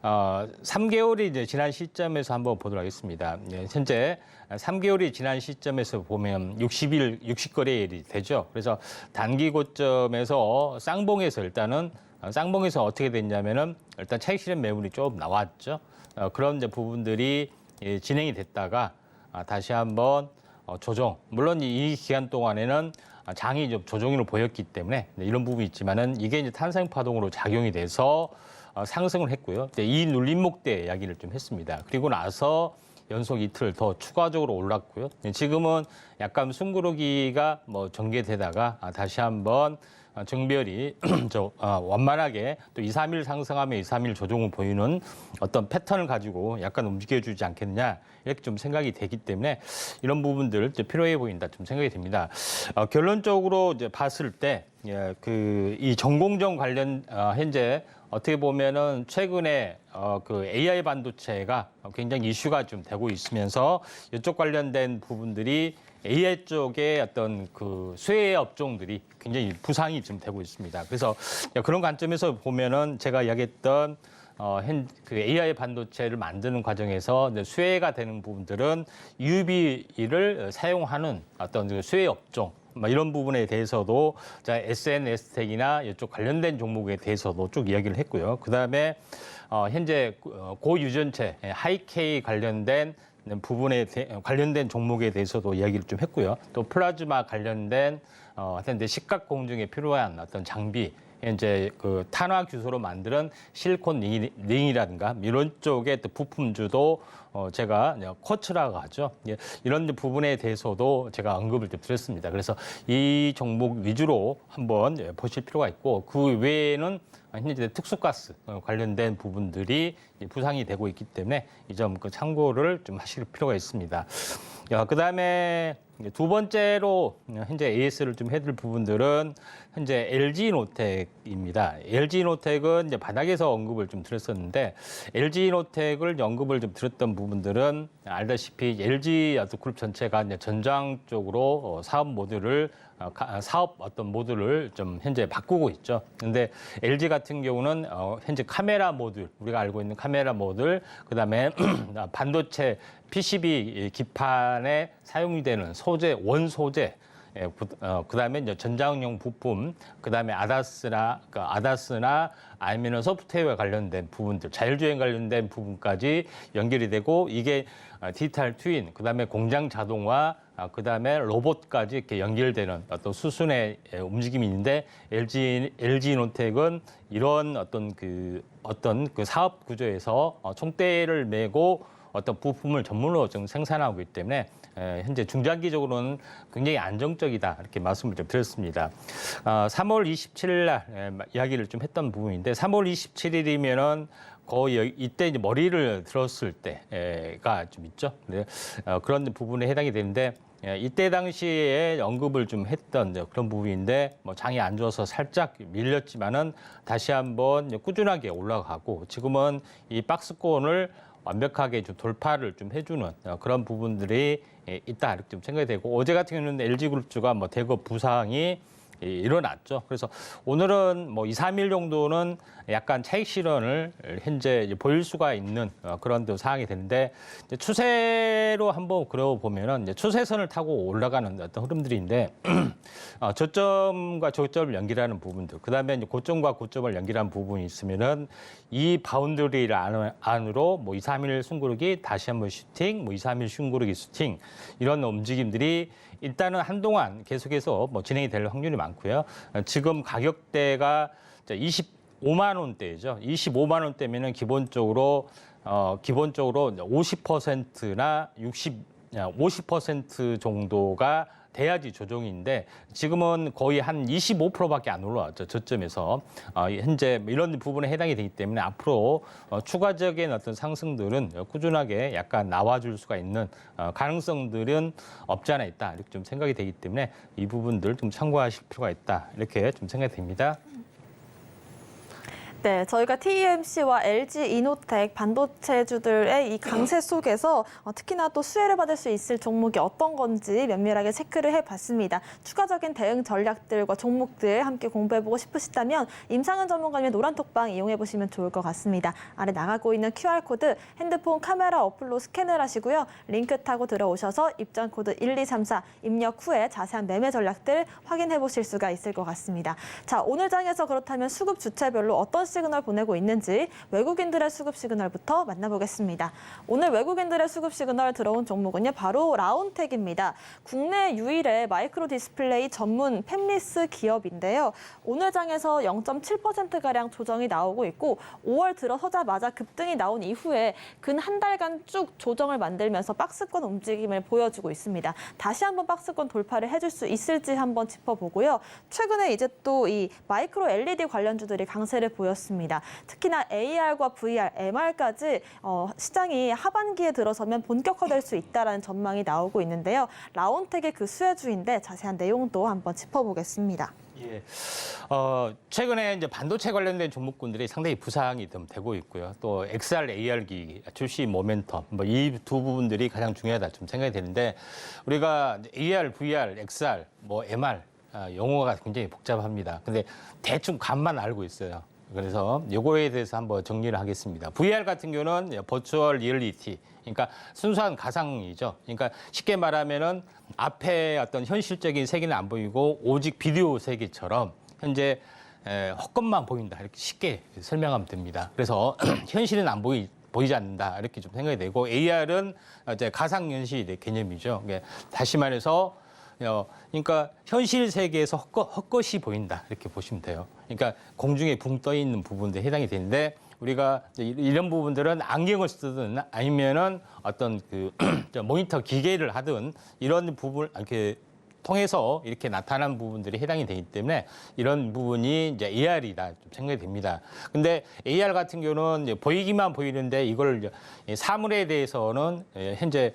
3개월이 이제 지난 시점에서 한번 보도록 하겠습니다. 현재 3개월이 지난 시점에서 보면 60거래일이 되죠. 그래서 단기 고점에서 쌍봉에서 일단은 쌍봉에서 어떻게 됐냐면은 일단 차익 실현 매물이 좀 나왔죠. 그런 이제 부분들이 진행이 됐다가 다시 한번 조정. 물론 이 기간 동안에는 장이 좀 조정으로 보였기 때문에 이런 부분이 있지만은 이게 이제 탄생 파동으로 작용이 돼서 상승을 했고요. 이 눌림목대 이야기를 좀 했습니다. 그리고 나서 연속 이틀 더 추가적으로 올랐고요. 지금은 약간 숨구르기가 뭐 전개되다가 다시 한번 정별이 완만하게 또 2, 3일 상승하면 2, 3일 조정을 보이는 어떤 패턴을 가지고 약간 움직여주지 않겠느냐 이렇게 좀 생각이 되기 때문에 이런 부분들 필요해 보인다 좀 생각이 됩니다. 결론적으로 이제 봤을 때 이 전공정 관련 현재 어떻게 보면은 최근에 그 AI 반도체가 굉장히 이슈가 좀 되고 있으면서 이쪽 관련된 부분들이 AI 쪽의 어떤 그 쇠 업종들이 굉장히 부상이 좀 되고 있습니다. 그래서 그런 관점에서 보면은 제가 이야기했던 그 AI 반도체를 만드는 과정에서 수혜가 되는 부분들은 UV를 사용하는 어떤 그 수혜 업종 이런 부분에 대해서도 SNS텍이나 이쪽 관련된 종목에 대해서도 쭉 이야기를 했고요. 그다음에 현재 고유전체 하이K 관련된 부분에 관련된 종목에 대해서도 이야기를 좀 했고요. 또 플라즈마 관련된 하여튼 식각 공정에 필요한 어떤 장비, 현재 그 탄화 규소로 만드는 실리콘 링이라든가 이런 쪽의 또 부품주도 제가 쿼츠라고 하죠. 이런 부분에 대해서도 제가 언급을 좀 드렸습니다. 그래서 이 종목 위주로 한번 보실 필요가 있고 그 외에는 현재 특수가스 관련된 부분들이 부상이 되고 있기 때문에 이 점 그 참고를 좀 하실 필요가 있습니다. 그다음에 두 번째로 현재 AS를 좀 해드릴 부분들은 현재 LG노텍입니다. LG노텍은 이제 바닥에서 언급을 좀 드렸었는데 LG노텍을 언급을 좀 드렸던 부분들은 알다시피 LG 그룹 전체가 이제 전장 쪽으로 사업 모듈을 좀 현재 바꾸고 있죠. 근데 LG 같은 경우는 현재 카메라 모듈, 우리가 알고 있는 카메라 모듈, 그다음에 반도체 PCB 기판에 사용이 되는 소재, 원소재, 그다음에 이제 전장용 부품, 그다음에 아다스나 아니면 소프트웨어 관련된 부분들, 자율주행 관련된 부분까지 연결이 되고 이게 디지털 트윈, 그다음에 공장 자동화, 그다음에 로봇까지 이렇게 연결되는 어떤 수순의 움직임이 있는데 LG노텍은 이런 어떤 그 사업 구조에서 총대를 메고 어떤 부품을 전문으로 좀 생산하고 있기 때문에 현재 중장기적으로는 굉장히 안정적이다 이렇게 말씀을 좀 드렸습니다. 3월 27일 날 이야기를 좀 했던 부분인데 3월 27일이면은 거의 이때 이제 머리를 들었을 때가 좀 있죠. 네. 그런 부분에 해당이 되는데 이때 당시에 언급을 좀 했던 그런 부분인데 뭐 장이 안 좋아서 살짝 밀렸지만은 다시 한번 꾸준하게 올라가고 지금은 이 박스권을 완벽하게 좀 돌파를 좀 해주는 그런 부분들이 있다 이렇게 좀 생각이 되고 어제 같은 경우는 LG그룹주가 뭐 대거 부상이 일어났죠. 그래서 오늘은 뭐 2, 3일 정도는 약간 차익 실현을 현재 보일 수가 있는 그런 상황이 되는데 추세로 한번 그려보면은 추세선을 타고 올라가는 어떤 흐름들인데 저점과 저점을 연결하는 부분들, 그다음에 이제 고점과 고점을 연결하는 부분이 있으면은 이 바운더리 안으로 뭐 2, 3일 숨고르기 다시 한번 슈팅, 뭐 2, 3일 숨고르기 슈팅 이런 움직임들이 일단은 한동안 계속해서 뭐 진행이 될 확률이 많고요. 지금 가격대가 25만 원대죠. 25만 원대면은 기본적으로 50%나 50% 정도가 돼야지 조정인데 지금은 거의 한 25%밖에 안 올라왔죠. 저점에서 현재 이런 부분에 해당이 되기 때문에 앞으로 추가적인 어떤 상승들은 꾸준하게 약간 나와줄 수가 있는 가능성들은 없지 않아 있다 이렇게 좀 생각이 되기 때문에 이 부분들 좀 참고하실 필요가 있다 이렇게 좀 생각이 됩니다. 네, 저희가 TSMC와 LG 이노텍 반도체주들의 이 강세 속에서 특히나 또 수혜를 받을 수 있을 종목이 어떤 건지 면밀하게 체크를 해봤습니다. 추가적인 대응 전략들과 종목들 함께 공부해보고 싶으시다면 임상은 전문가님의 노란톡방 이용해보시면 좋을 것 같습니다. 아래 나가고 있는 QR코드 핸드폰 카메라 어플로 스캔을 하시고요. 링크 타고 들어오셔서 입장코드 1234 입력 후에 자세한 매매 전략들 확인해보실 수가 있을 것 같습니다. 자, 오늘 장에서 그렇다면 수급 주체별로 어떤 시그널 보내고 있는지 외국인들의 수급 시그널부터 만나보겠습니다. 오늘 외국인들의 수급 시그널 들어온 종목은요, 바로 라운텍입니다. 국내 유일의 마이크로 디스플레이 전문 팹리스 기업인데요. 오늘 장에서 0.7%가량 조정이 나오고 있고 5월 들어서자마자 급등이 나온 이후에 근 한 달간 쭉 조정을 만들면서 박스권 움직임을 보여주고 있습니다. 다시 한번 박스권 돌파를 해줄 수 있을지 한번 짚어보고요. 최근에 이제 또 이 마이크로 LED 관련주들이 강세를 보였습니다. 특히나 AR과 VR, MR까지 시장이 하반기에 들어서면 본격화될 수 있다는 전망이 나오고 있는데요. 라운텍의 그 수혜주인데 자세한 내용도 한번 짚어보겠습니다. 예. 최근에 이제 반도체 관련된 종목군들이 상당히 부상이 좀 되고 있고요. 또 XR, AR기 출시 모멘텀, 뭐 이 두 부분들이 가장 중요하다 좀 생각이 되는데 우리가 AR, VR, XR, 뭐 MR 용어가 굉장히 복잡합니다. 근데 대충 감만 알고 있어요. 그래서 요거에 대해서 한번 정리를 하겠습니다. VR 같은 경우는 버추얼 리얼리티, 그러니까 순수한 가상이죠. 그러니까 쉽게 말하면은 앞에 어떤 현실적인 세계는 안 보이고 오직 비디오 세계처럼 현재 헛것만 보인다 이렇게 쉽게 설명하면 됩니다. 그래서 현실은 안 보이지 않는다 이렇게 좀 생각이 되고 AR은 이제 가상현실의 개념이죠. 다시 말해서 그러니까 현실 세계에서 헛것이 보인다 이렇게 보시면 돼요. 그러니까 공중에 붕 떠 있는 부분들에 해당이 되는데 우리가 이런 부분들은 안경을 쓰든 아니면은 어떤 그 모니터 기계를 하든 이런 부분 이렇게 통해서 이렇게 나타난 부분들이 해당이 되기 때문에 이런 부분이 이제 AR이다 좀 생각이 됩니다. 근데 AR 같은 경우는 이제 보이기만 보이는데 이걸 사물에 대해서는 현재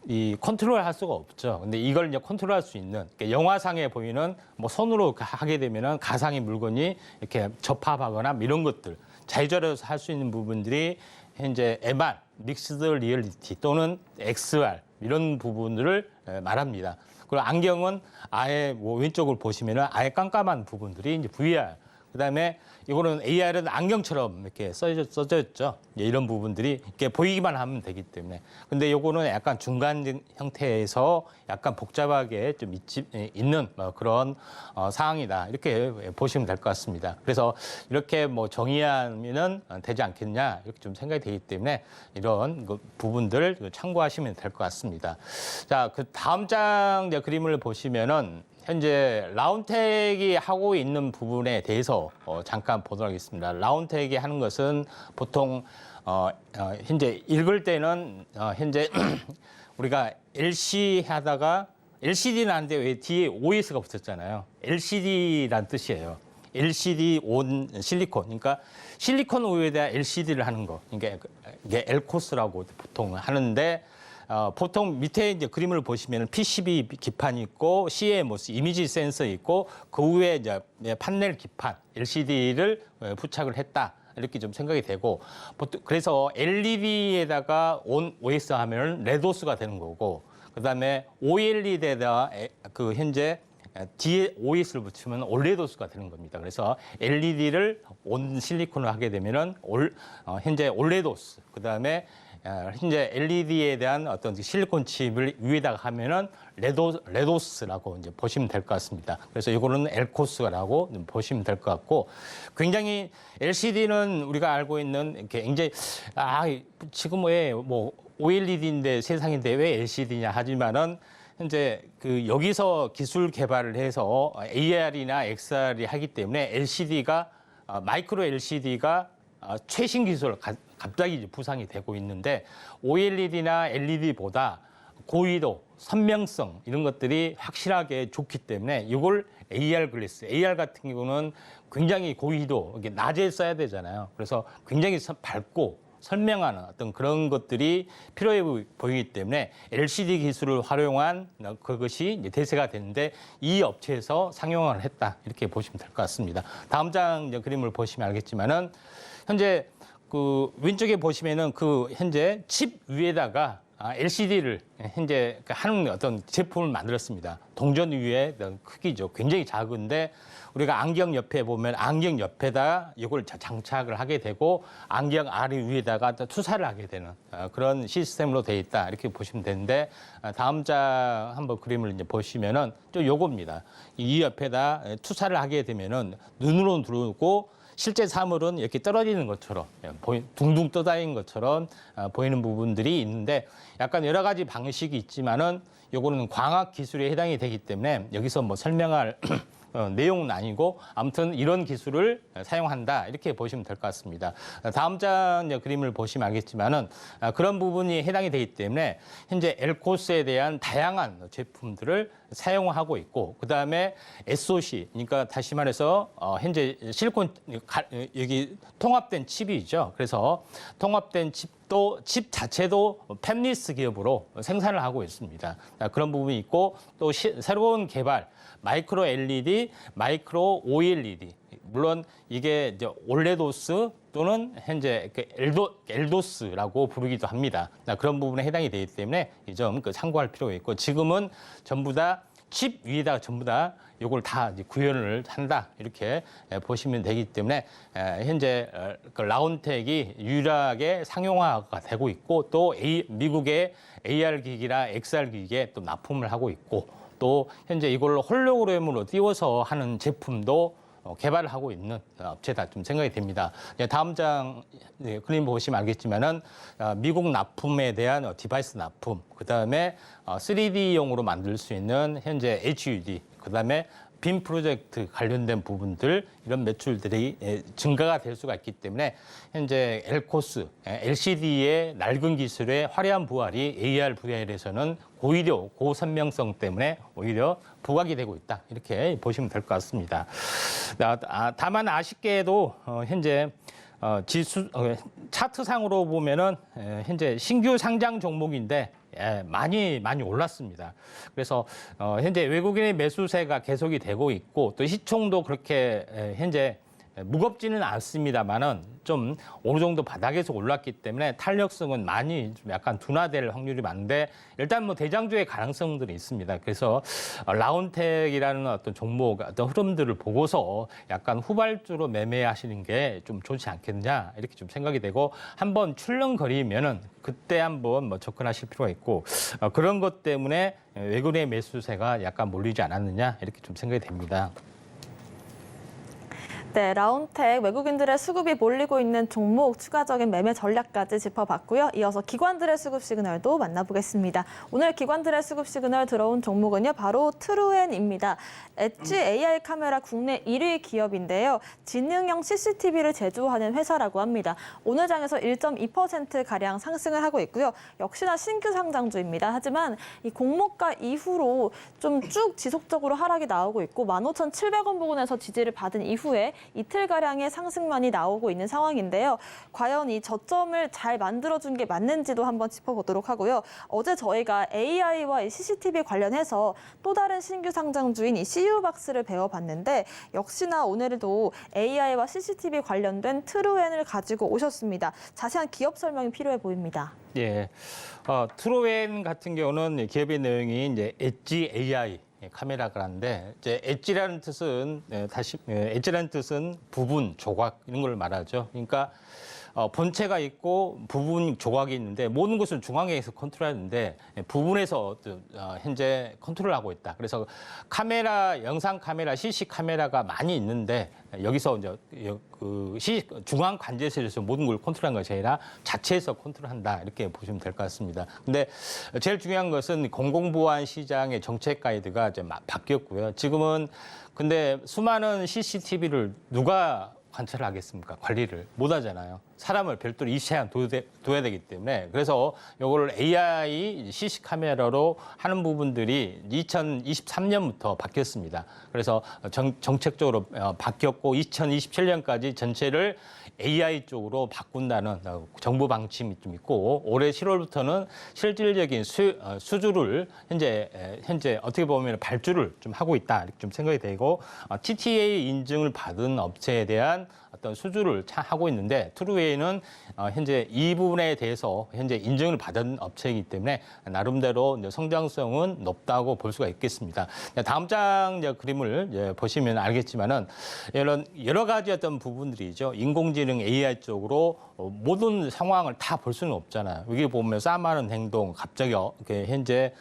이 컨트롤할 수가 없죠. 근데 이걸 이제 컨트롤할 수 있는 그러니까 영화상에 보이는 뭐 손으로 하게 되면은 가상의 물건이 이렇게 접합하거나 이런 것들 자유자재로서 할 수 있는 부분들이 현재 MR, 믹스드 리얼리티 또는 XR 이런 부분들을 말합니다. 그리고 안경은 아예 뭐 왼쪽을 보시면은 아예 깜깜한 부분들이 이제 VR. 그다음에 이거는 AR은 안경처럼 이렇게 써져 있죠. 이런 부분들이 이렇게 보이기만 하면 되기 때문에. 근데 요거는 약간 중간 형태에서 약간 복잡하게 좀 있는 그런 상황이다. 이렇게 보시면 될 것 같습니다. 그래서 이렇게 뭐 정의하면은 되지 않겠냐 이렇게 좀 생각이 되기 때문에 이런 부분들 참고하시면 될 것 같습니다. 자, 그 다음 장 그림을 보시면은 현재 라운텍이 하고 있는 부분에 대해서 잠깐 보도록 하겠습니다. 라운텍이 하는 것은 보통 현재 읽을 때는 현재 우리가 LC 하다가 LCD는 하는데 왜 뒤에 OS가 붙었잖아요. LCD란 뜻이에요. LCD 온 실리콘. 그러니까 실리콘 우유에다 LCD를 하는 거. 그러니까 이게 엘코스라고 보통 하는데 보통 밑에 이제 그림을 보시면 PCB 기판이 있고 CMOS 이미지 센서 있고 그 위에 이제 판넬 기판 LCD를 부착을 했다 이렇게 좀 생각이 되고 보통 그래서 LED에다가 온 OS 하면 레도스가 되는 거고 그다음에 OLED에다가 그 현재 뒤에 OS를 붙이면 올레도스가 되는 겁니다. 그래서 LED를 온 실리콘을 하게 되면은 현재 올레도스 그다음에 현재 LED에 대한 어떤 실리콘 칩을 위에다가 하면은 레도스라고 이제 보시면 될 것 같습니다. 그래서 이거는 엘코스라고 보시면 될 것 같고 굉장히 LCD는 우리가 알고 있는 굉장히 지금 왜 뭐 OLED인데 세상인데 왜 LCD냐 하지만은 현재 그 여기서 기술 개발을 해서 AR이나 XR이 하기 때문에 LCD가 마이크로 LCD가 최신 기술로 갑자기 이제 부상이 되고 있는데 OLED나 LED보다 고위도, 선명성 이런 것들이 확실하게 좋기 때문에 이걸 AR 글래스, AR 같은 경우는 굉장히 고위도, 이게 낮에 써야 되잖아요. 그래서 굉장히 밝고 선명한 어떤 그런 것들이 필요해 보이기 때문에 LCD 기술을 활용한 그것이 이제 대세가 되는데 이 업체에서 상용화를 했다 이렇게 보시면 될 것 같습니다. 다음 장 이제 그림을 보시면 알겠지만은 현재 그 왼쪽에 보시면은 그 현재 칩 위에다가 LCD를 현재 하는 어떤 제품을 만들었습니다. 동전 위에 크기죠. 굉장히 작은데 우리가 안경 옆에 보면 안경 옆에다 이걸 장착을 하게 되고 안경 아래 위에다가 투사를 하게 되는 그런 시스템으로 되어 있다 이렇게 보시면 되는데 다음 장 한번 그림을 이제 보시면은 좀 요겁니다. 이 옆에다 투사를 하게 되면은 눈으로 들어오고 실제 사물은 이렇게 떨어지는 것처럼 둥둥 떠다니는 것처럼 보이는 부분들이 있는데 약간 여러 가지 방식이 있지만은 요거는 광학 기술에 해당이 되기 때문에 여기서 뭐 설명할 내용은 아니고 아무튼 이런 기술을 사용한다 이렇게 보시면 될 것 같습니다. 다음 장 그림을 보시면 알겠지만은 그런 부분이 해당이 되기 때문에 현재 엘코스에 대한 다양한 제품들을 사용하고 있고 그다음에 SoC 그러니까 다시 말해서 현재 실리콘 여기 통합된 칩이죠. 그래서 통합된 칩도 칩 자체도 팹리스 기업으로 생산을 하고 있습니다. 그런 부분이 있고 또 새로운 개발 마이크로 LED, 마이크로 OLED. 물론 이게 이제 올레도스 또는 현재 엘도스라고 부르기도 합니다. 그런 부분에 해당이 되기 때문에 이 점 참고할 필요가 있고 지금은 전부 다 칩 위에다가 전부 다 이걸 다 구현을 한다 이렇게 보시면 되기 때문에 현재 라운텍이 유일하게 상용화가 되고 있고 또 미국의 AR 기기나 XR 기기에 또 납품을 하고 있고 또 현재 이걸 홀로그램으로 띄워서 하는 제품도 개발을 하고 있는 업체다 좀 생각이 됩니다. 다음 장 그림 보시면 알겠지만은 미국 납품에 대한 디바이스 납품, 그 다음에 3D용으로 만들 수 있는 현재 HUD, 그 다음에 빔 프로젝트 관련된 부분들 이런 매출들이 증가가 될 수가 있기 때문에 현재 엘코스, LCD의 낡은 기술의 화려한 부활이 AR VR에서는 고위도, 고선명성 때문에 오히려 부각이 되고 있다. 이렇게 보시면 될 것 같습니다. 다만 아쉽게도 현재 차트상으로 보면은 현재 신규 상장 종목인데 많이 올랐습니다. 그래서 현재 외국인의 매수세가 계속이 되고 있고 또 시총도 그렇게 현재 무겁지는 않습니다만은 좀 어느 정도 바닥에서 올랐기 때문에 탄력성은 많이 좀 약간 둔화될 확률이 많은데 일단 뭐 대장주의 가능성들이 있습니다. 그래서 라운텍이라는 어떤 종목 어떤 흐름들을 보고서 약간 후발주로 매매하시는 게 좀 좋지 않겠냐 이렇게 좀 생각이 되고 한번 출렁거리면은 그때 한번 뭐 접근하실 필요가 있고 그런 것 때문에 외국인의 매수세가 약간 몰리지 않았느냐 이렇게 좀 생각이 됩니다. 네, 라운텍 외국인들의 수급이 몰리고 있는 종목 추가적인 매매 전략까지 짚어봤고요. 이어서 기관들의 수급 시그널도 만나보겠습니다. 오늘 기관들의 수급 시그널 들어온 종목은요. 바로 트루엔입니다. 엣지 AI 카메라 국내 1위 기업인데요. 지능형 CCTV를 제조하는 회사라고 합니다. 오늘 장에서 1.2%가량 상승을 하고 있고요. 역시나 신규 상장주입니다. 하지만 이 공모가 이후로 좀 쭉 지속적으로 하락이 나오고 있고 15,700원 부근에서 지지를 받은 이후에 이틀가량의 상승만이 나오고 있는 상황인데요. 과연 이 저점을 잘 만들어준 게 맞는지도 한번 짚어보도록 하고요. 어제 저희가 AI와 CCTV 관련해서 또 다른 신규 상장주인 이 CU박스를 배워봤는데 역시나 오늘도 AI와 CCTV 관련된 트루엔을 가지고 오셨습니다. 자세한 기업 설명이 필요해 보입니다. 예, 트루엔 같은 경우는 기업의 내용이 이제 엣지 AI 카메라가 하는데 이제 엣지라는 뜻은 엣지라는 뜻은 부분, 조각 이런 걸 말하죠. 그러니까 본체가 있고 부분 조각이 있는데 모든 것을 중앙에서 컨트롤하는데 부분에서 현재 컨트롤하고 있다. 그래서 카메라, 영상 카메라, CC 카메라가 많이 있는데 여기서 이제 그 중앙 관제실에서 모든 걸 컨트롤한 것이 아니라 자체에서 컨트롤한다 이렇게 보시면 될 것 같습니다. 근데 제일 중요한 것은 공공보안 시장의 정책 가이드가 이제 바뀌었고요. 지금은 근데 수많은 CCTV를 누가 관찰을 하겠습니까? 관리를 못 하잖아요. 사람을 별도로 입시에 둬야 되기 때문에. 그래서 이걸 AI CC 카메라로 하는 부분들이 2023년부터 바뀌었습니다. 그래서 정책적으로 바뀌었고 2027년까지 전체를 AI 쪽으로 바꾼다는 정부 방침이 좀 있고, 올해 7월부터는 실질적인 수주를 현재 어떻게 보면 발주를 좀 하고 있다 이렇게 좀 생각이 되고, TTA 인증을 받은 업체에 대한 어떤 수주를 하고 있는데, 트루웨이는 현재 이 부분에 대해서 현재 인증을 받은 업체이기 때문에 나름대로 성장성은 높다고 볼 수가 있겠습니다. 다음 장 그림을 보시면 알겠지만은 이런 여러 가지 어떤 부분들이죠. 인공지능 AI 쪽으로 모든 상황을 다 볼 수는 없잖아요. 여기 보면 싸움하는 행동, 갑자기 현재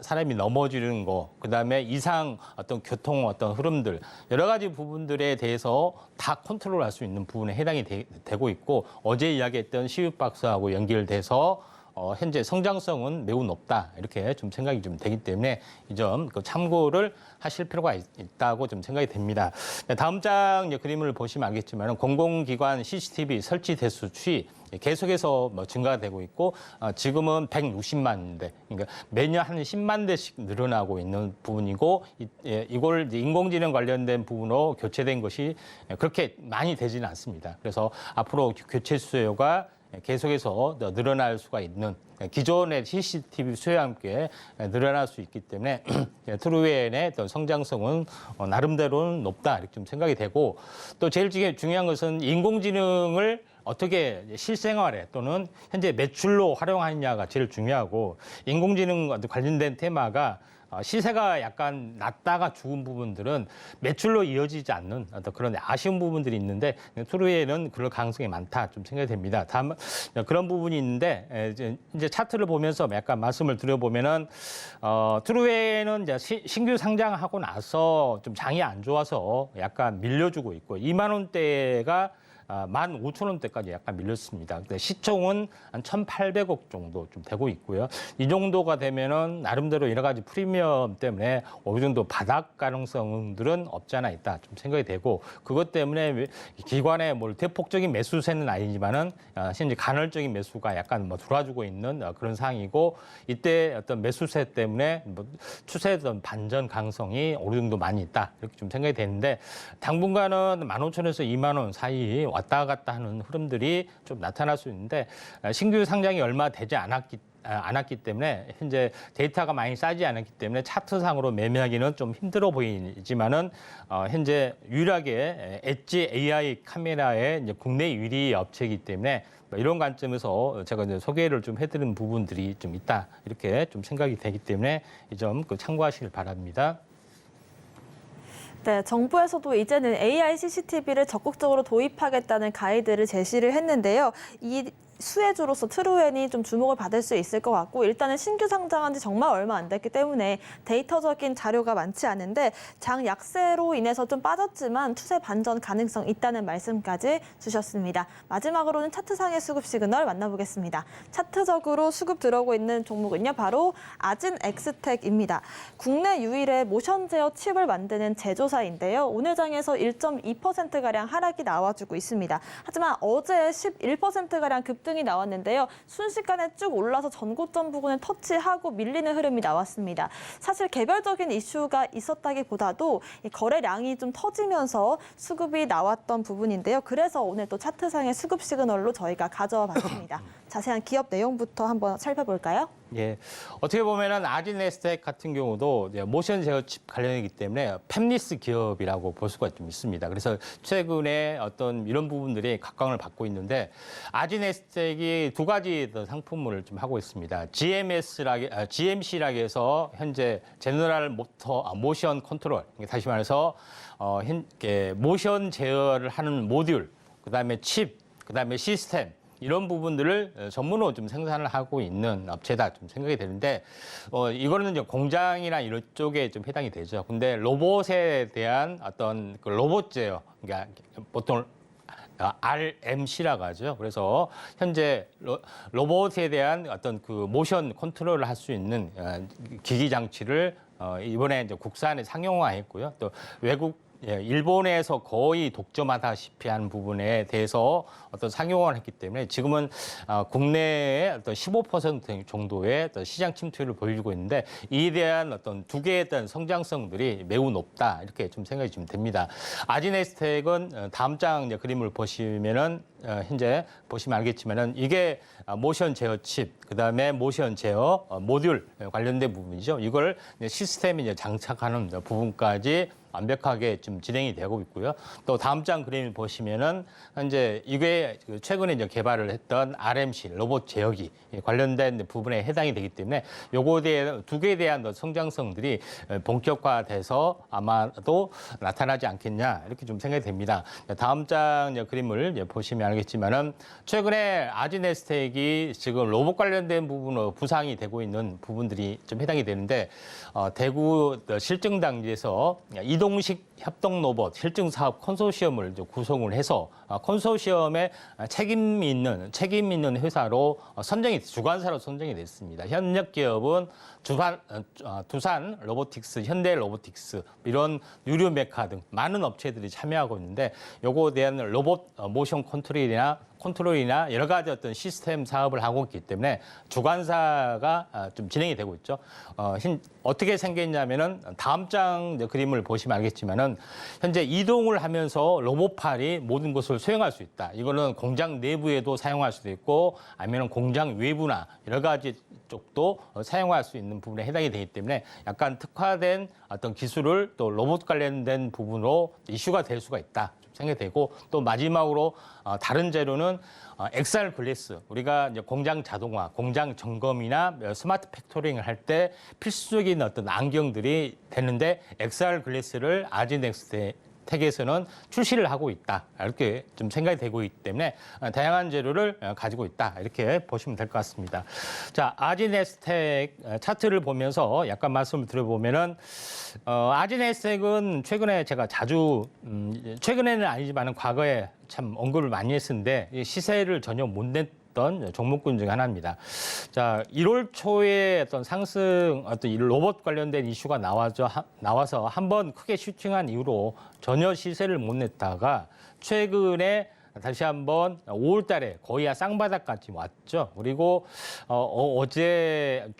사람이 넘어지는 거, 그다음에 이상 어떤 교통 어떤 흐름들, 여러 가지 부분들에 대해서 다 컨트롤할 수 있는 부분에 해당이 되고 있고, 어제 이야기했던 시읒박스하고 연결돼서 현재 성장성은 매우 높다 이렇게 좀 생각이 좀 되기 때문에 이 점 참고를 하실 필요가 있다고 좀 생각이 됩니다. 다음 장 그림을 보시면 알겠지만 공공기관 CCTV 설치 대수 추이 계속해서 증가가 되고 있고, 지금은 160만 대, 그러니까 매년 한 10만 대씩 늘어나고 있는 부분이고, 이걸 인공지능 관련된 부분으로 교체된 것이 그렇게 많이 되지는 않습니다. 그래서 앞으로 교체 수요가 계속해서 늘어날 수가 있는, 기존의 CCTV 수요와 함께 늘어날 수 있기 때문에 트루웨이의 어떤 성장성은 나름대로는 높다 이렇게 좀 생각이 되고, 또 제일 중요한 것은 인공지능을 어떻게 실생활에 또는 현재 매출로 활용하느냐가 제일 중요하고, 인공지능 관련된 테마가 시세가 약간 낮다가 죽은 부분들은 매출로 이어지지 않는 어떤 그런 아쉬운 부분들이 있는데, 트루웨이는 그럴 가능성이 많다 좀 생각이 됩니다. 다만 그런 부분이 있는데, 이제 차트를 보면서 약간 말씀을 드려보면은 트루웨이는 이제 신규 상장하고 나서 좀 장이 안 좋아서 약간 밀려주고 있고, 2만 원대가 15,000원대까지 약간 밀렸습니다. 근데 시총은 한 1,800억 정도 좀 되고 있고요. 이 정도가 되면은 나름대로 여러 가지 프리미엄 때문에 어느 정도 바닥 가능성들은 없지 않아 있다 좀 생각이 되고, 그것 때문에 기관의 대폭적인 매수세는 아니지만은 현재 간헐적인 매수가 약간 들어와주고 있는 그런 상황이고, 이때 어떤 매수세 때문에 추세의 반전 가능성이 어느 정도 많이 있다 이렇게 좀 생각이 되는데, 당분간은 15,000원에서 2만 원 사이 왔다 갔다 하는 흐름들이 좀 나타날 수 있는데, 신규 상장이 얼마 되지 않았기 때문에 현재 데이터가 많이 쌓이지 않았기 때문에 차트상으로 매매하기는 좀 힘들어 보이지만은 현재 유일하게 엣지 AI 카메라의 이제 국내 1위 업체이기 때문에 이런 관점에서 제가 이제 소개를 좀 해드린 부분들이 좀 있다 이렇게 좀 생각이 되기 때문에 이 점 참고하시길 바랍니다. 네, 정부에서도 이제는 AI CCTV를 적극적으로 도입하겠다는 가이드를 제시를 했는데요. 이 수혜주로서 트루웬이 좀 주목을 받을 수 있을 것 같고, 일단은 신규 상장한 지 정말 얼마 안 됐기 때문에 데이터적인 자료가 많지 않은데, 장 약세로 인해서 좀 빠졌지만 추세 반전 가능성 있다는 말씀까지 주셨습니다. 마지막으로는 차트상의 수급 시그널 만나보겠습니다. 차트적으로 수급 들어오고 있는 종목은요, 바로 아진 엑스텍입니다. 국내 유일의 모션 제어 칩을 만드는 제조사인데요. 오늘 장에서 1.2%가량 하락이 나와주고 있습니다. 하지만 어제 11%가량 급등이 나왔는데요. 순식간에 쭉 올라서 전고점 부근을 터치하고 밀리는 흐름이 나왔습니다. 사실 개별적인 이슈가 있었다기보다도 거래량이 좀 터지면서 수급이 나왔던 부분인데요. 그래서 오늘 또 차트상의 수급 시그널로 저희가 가져와 봤습니다. 자세한 기업 내용부터 한번 살펴볼까요? 예, 어떻게 보면은 아진에스텍 같은 경우도 모션 제어 칩 관련이기 때문에 팹리스 기업이라고 볼 수가 좀 있습니다. 그래서 최근에 어떤 이런 부분들이 각광을 받고 있는데, 아진에스텍이 두 가지 상품을 좀 하고 있습니다. GMC라고 해서 현재 제너럴 모션 컨트롤, 다시 말해서 모션 제어를 하는 모듈, 그다음에 칩, 그다음에 시스템, 이런 부분들을 전문으로 좀 생산을 하고 있는 업체다 좀 생각이 되는데, 이거는 이제 공장이나 이런 쪽에 좀 해당이 되죠. 근데 로봇에 대한 어떤 그 로봇 제어, 그러니까 보통 RMC라고 하죠. 그래서 현재 로봇에 대한 어떤 그 모션 컨트롤을 할 수 있는 기기 장치를 이번에 이제 국산에 상용화했고요. 또 외국 일본에서 거의 독점하다시피 한 부분에 대해서 어떤 상용화를 했기 때문에 지금은 국내의 어떤 15% 정도의 어떤 시장 침투를 보여주고 있는데 이에 대한 어떤 두 개에 대한 성장성들이 매우 높다 이렇게 좀 생각이 좀 됩니다. 아지네스텍은 다음 장 그림을 보시면은 현재 보시면 알겠지만은 이게 모션 제어 칩, 그다음에 모션 제어 모듈 관련된 부분이죠. 이걸 시스템에 이제 장착하는 부분까지 완벽하게 좀 진행이 되고 있고요. 또 다음 장 그림을 보시면은 현재 이게 최근에 이제 개발을 했던 RMC 로봇 제어기 관련된 부분에 해당이 되기 때문에 요거에 대한 두 개에 대한 성장성들이 본격화돼서 아마도 나타나지 않겠냐 이렇게 좀 생각이 됩니다. 다음 장 그림을 보시면 알겠지만은 최근에 아지네스텍이 지금 로봇 관련된 부분으로 부상이 되고 있는 부분들이 좀 해당이 되는데 대구 실증 단지에서 이동식 협동 로봇 실증 사업 컨소시엄을 이제 구성을 해서 컨소시엄에 책임 있는 회사로 주관사로 선정이 됐습니다. 현역 기업은 두산 로보틱스, 현대 로보틱스 이런 유료 메카 등 많은 업체들이 참여하고 있는데 요거에 대한 로봇 모션 컨트롤이나 여러 가지 어떤 시스템 사업을 하고 있기 때문에 주관사가 좀 진행이 되고 있죠. 어떻게 생겼냐면은 다음 장 그림을 보시면 알겠지만은 현재 이동을 하면서 로봇팔이 모든 것을 수행할 수 있다. 이거는 공장 내부에도 사용할 수도 있고 아니면 공장 외부나 여러 가지 쪽도 사용할 수 있는 부분에 해당이 되기 때문에 약간 특화된 어떤 기술을 또 로봇 관련된 부분으로 이슈가 될 수가 있다. 생각되고 또 마지막으로 다른 재료는 XR 글래스 우리가 이제 공장 자동화, 공장 점검이나 스마트 팩토링을 할 때 필수적인 어떤 안경들이 되는데 XR 글래스를 아지네스텍에서는 출시를 하고 있다 이렇게 좀 생각이 되고 있기 때문에 다양한 재료를 가지고 있다 이렇게 보시면 될 것 같습니다. 자, 아지네스텍 차트를 보면서 약간 말씀을 드려보면은 아지네스텍은 최근에 제가 자주 최근에는 아니지만 과거에 참 언급을 많이 했었는데 시세를 전혀 못 냈던 종목군 중 하나입니다. 자, 1월 초에 어떤 상승, 어떤 로봇 관련된 이슈가 나와서 한번 크게 슈팅한 이후로 전혀 시세를 못 냈다가 최근에 다시 한번 5월 달에 거의 쌍바닥까지 왔죠. 그리고 어제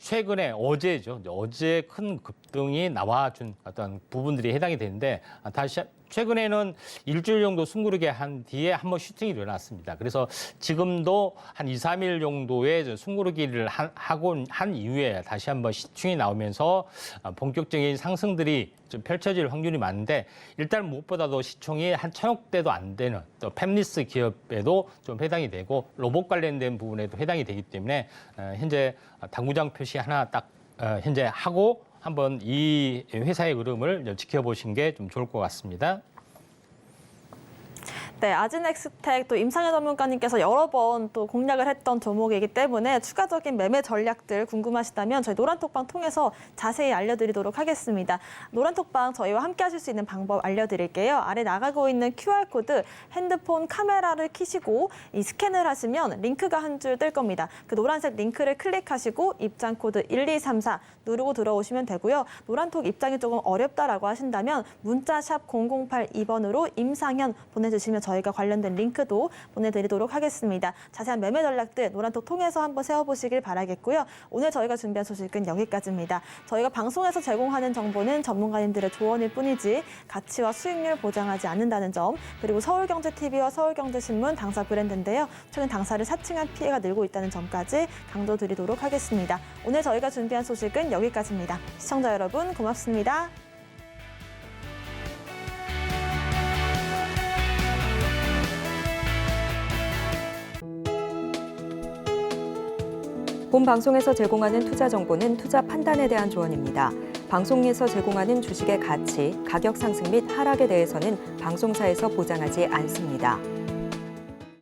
큰 급등이 나와준 어떤 부분들이 해당이 되는데 다시 최근에는 일주일 정도 숨고르게 한 뒤에 한번 슈팅이 일어났습니다. 그래서 지금도 한 2, 3일 정도의 숨고르기를 한 이후에 다시 한번 슈팅이 나오면서 본격적인 상승들이 좀 펼쳐질 확률이 많은데 일단 무엇보다도 시총이 한 1,000억대도 안 되는 또 팹리스 기업에도 좀 해당이 되고 로봇 관련된 부분에도 해당이 되기 때문에 현재 당구장 표시 하나 딱 현재 하고 한번 이 회사의 흐름을 지켜보신 게 좀 좋을 것 같습니다. 네, 아지넥스텍 또 임상현 전문가님께서 여러 번 또 공략을 했던 종목이기 때문에 추가적인 매매 전략들 궁금하시다면 저희 노란톡방 통해서 자세히 알려드리도록 하겠습니다. 노란톡방 저희와 함께 하실 수 있는 방법 알려드릴게요. 아래 나가고 있는 QR코드 핸드폰 카메라를 켜시고 이 스캔을 하시면 링크가 한 줄 뜰 겁니다. 그 노란색 링크를 클릭하시고 입장 코드 1234 누르고 들어오시면 되고요. 노란톡 입장이 조금 어렵다라고 하신다면 문자 샵 0082번으로 임상현 보내주시면 저희가 관련된 링크도 보내드리도록 하겠습니다. 자세한 매매 전략들 노란톡 통해서 한번 세워보시길 바라겠고요. 오늘 저희가 준비한 소식은 여기까지입니다. 저희가 방송에서 제공하는 정보는 전문가님들의 조언일 뿐이지 가치와 수익률 보장하지 않는다는 점, 그리고 서울경제TV와 서울경제신문 당사 브랜드인데요. 최근 당사를 사칭한 피해가 늘고 있다는 점까지 강조드리도록 하겠습니다. 오늘 저희가 준비한 소식은 여기까지입니다. 시청자 여러분 고맙습니다. 본 방송에서 제공하는 투자 정보는 투자 판단에 대한 조언입니다. 방송에서 제공하는 주식의 가치, 가격 상승 및 하락에 대해서는 방송사에서 보장하지 않습니다.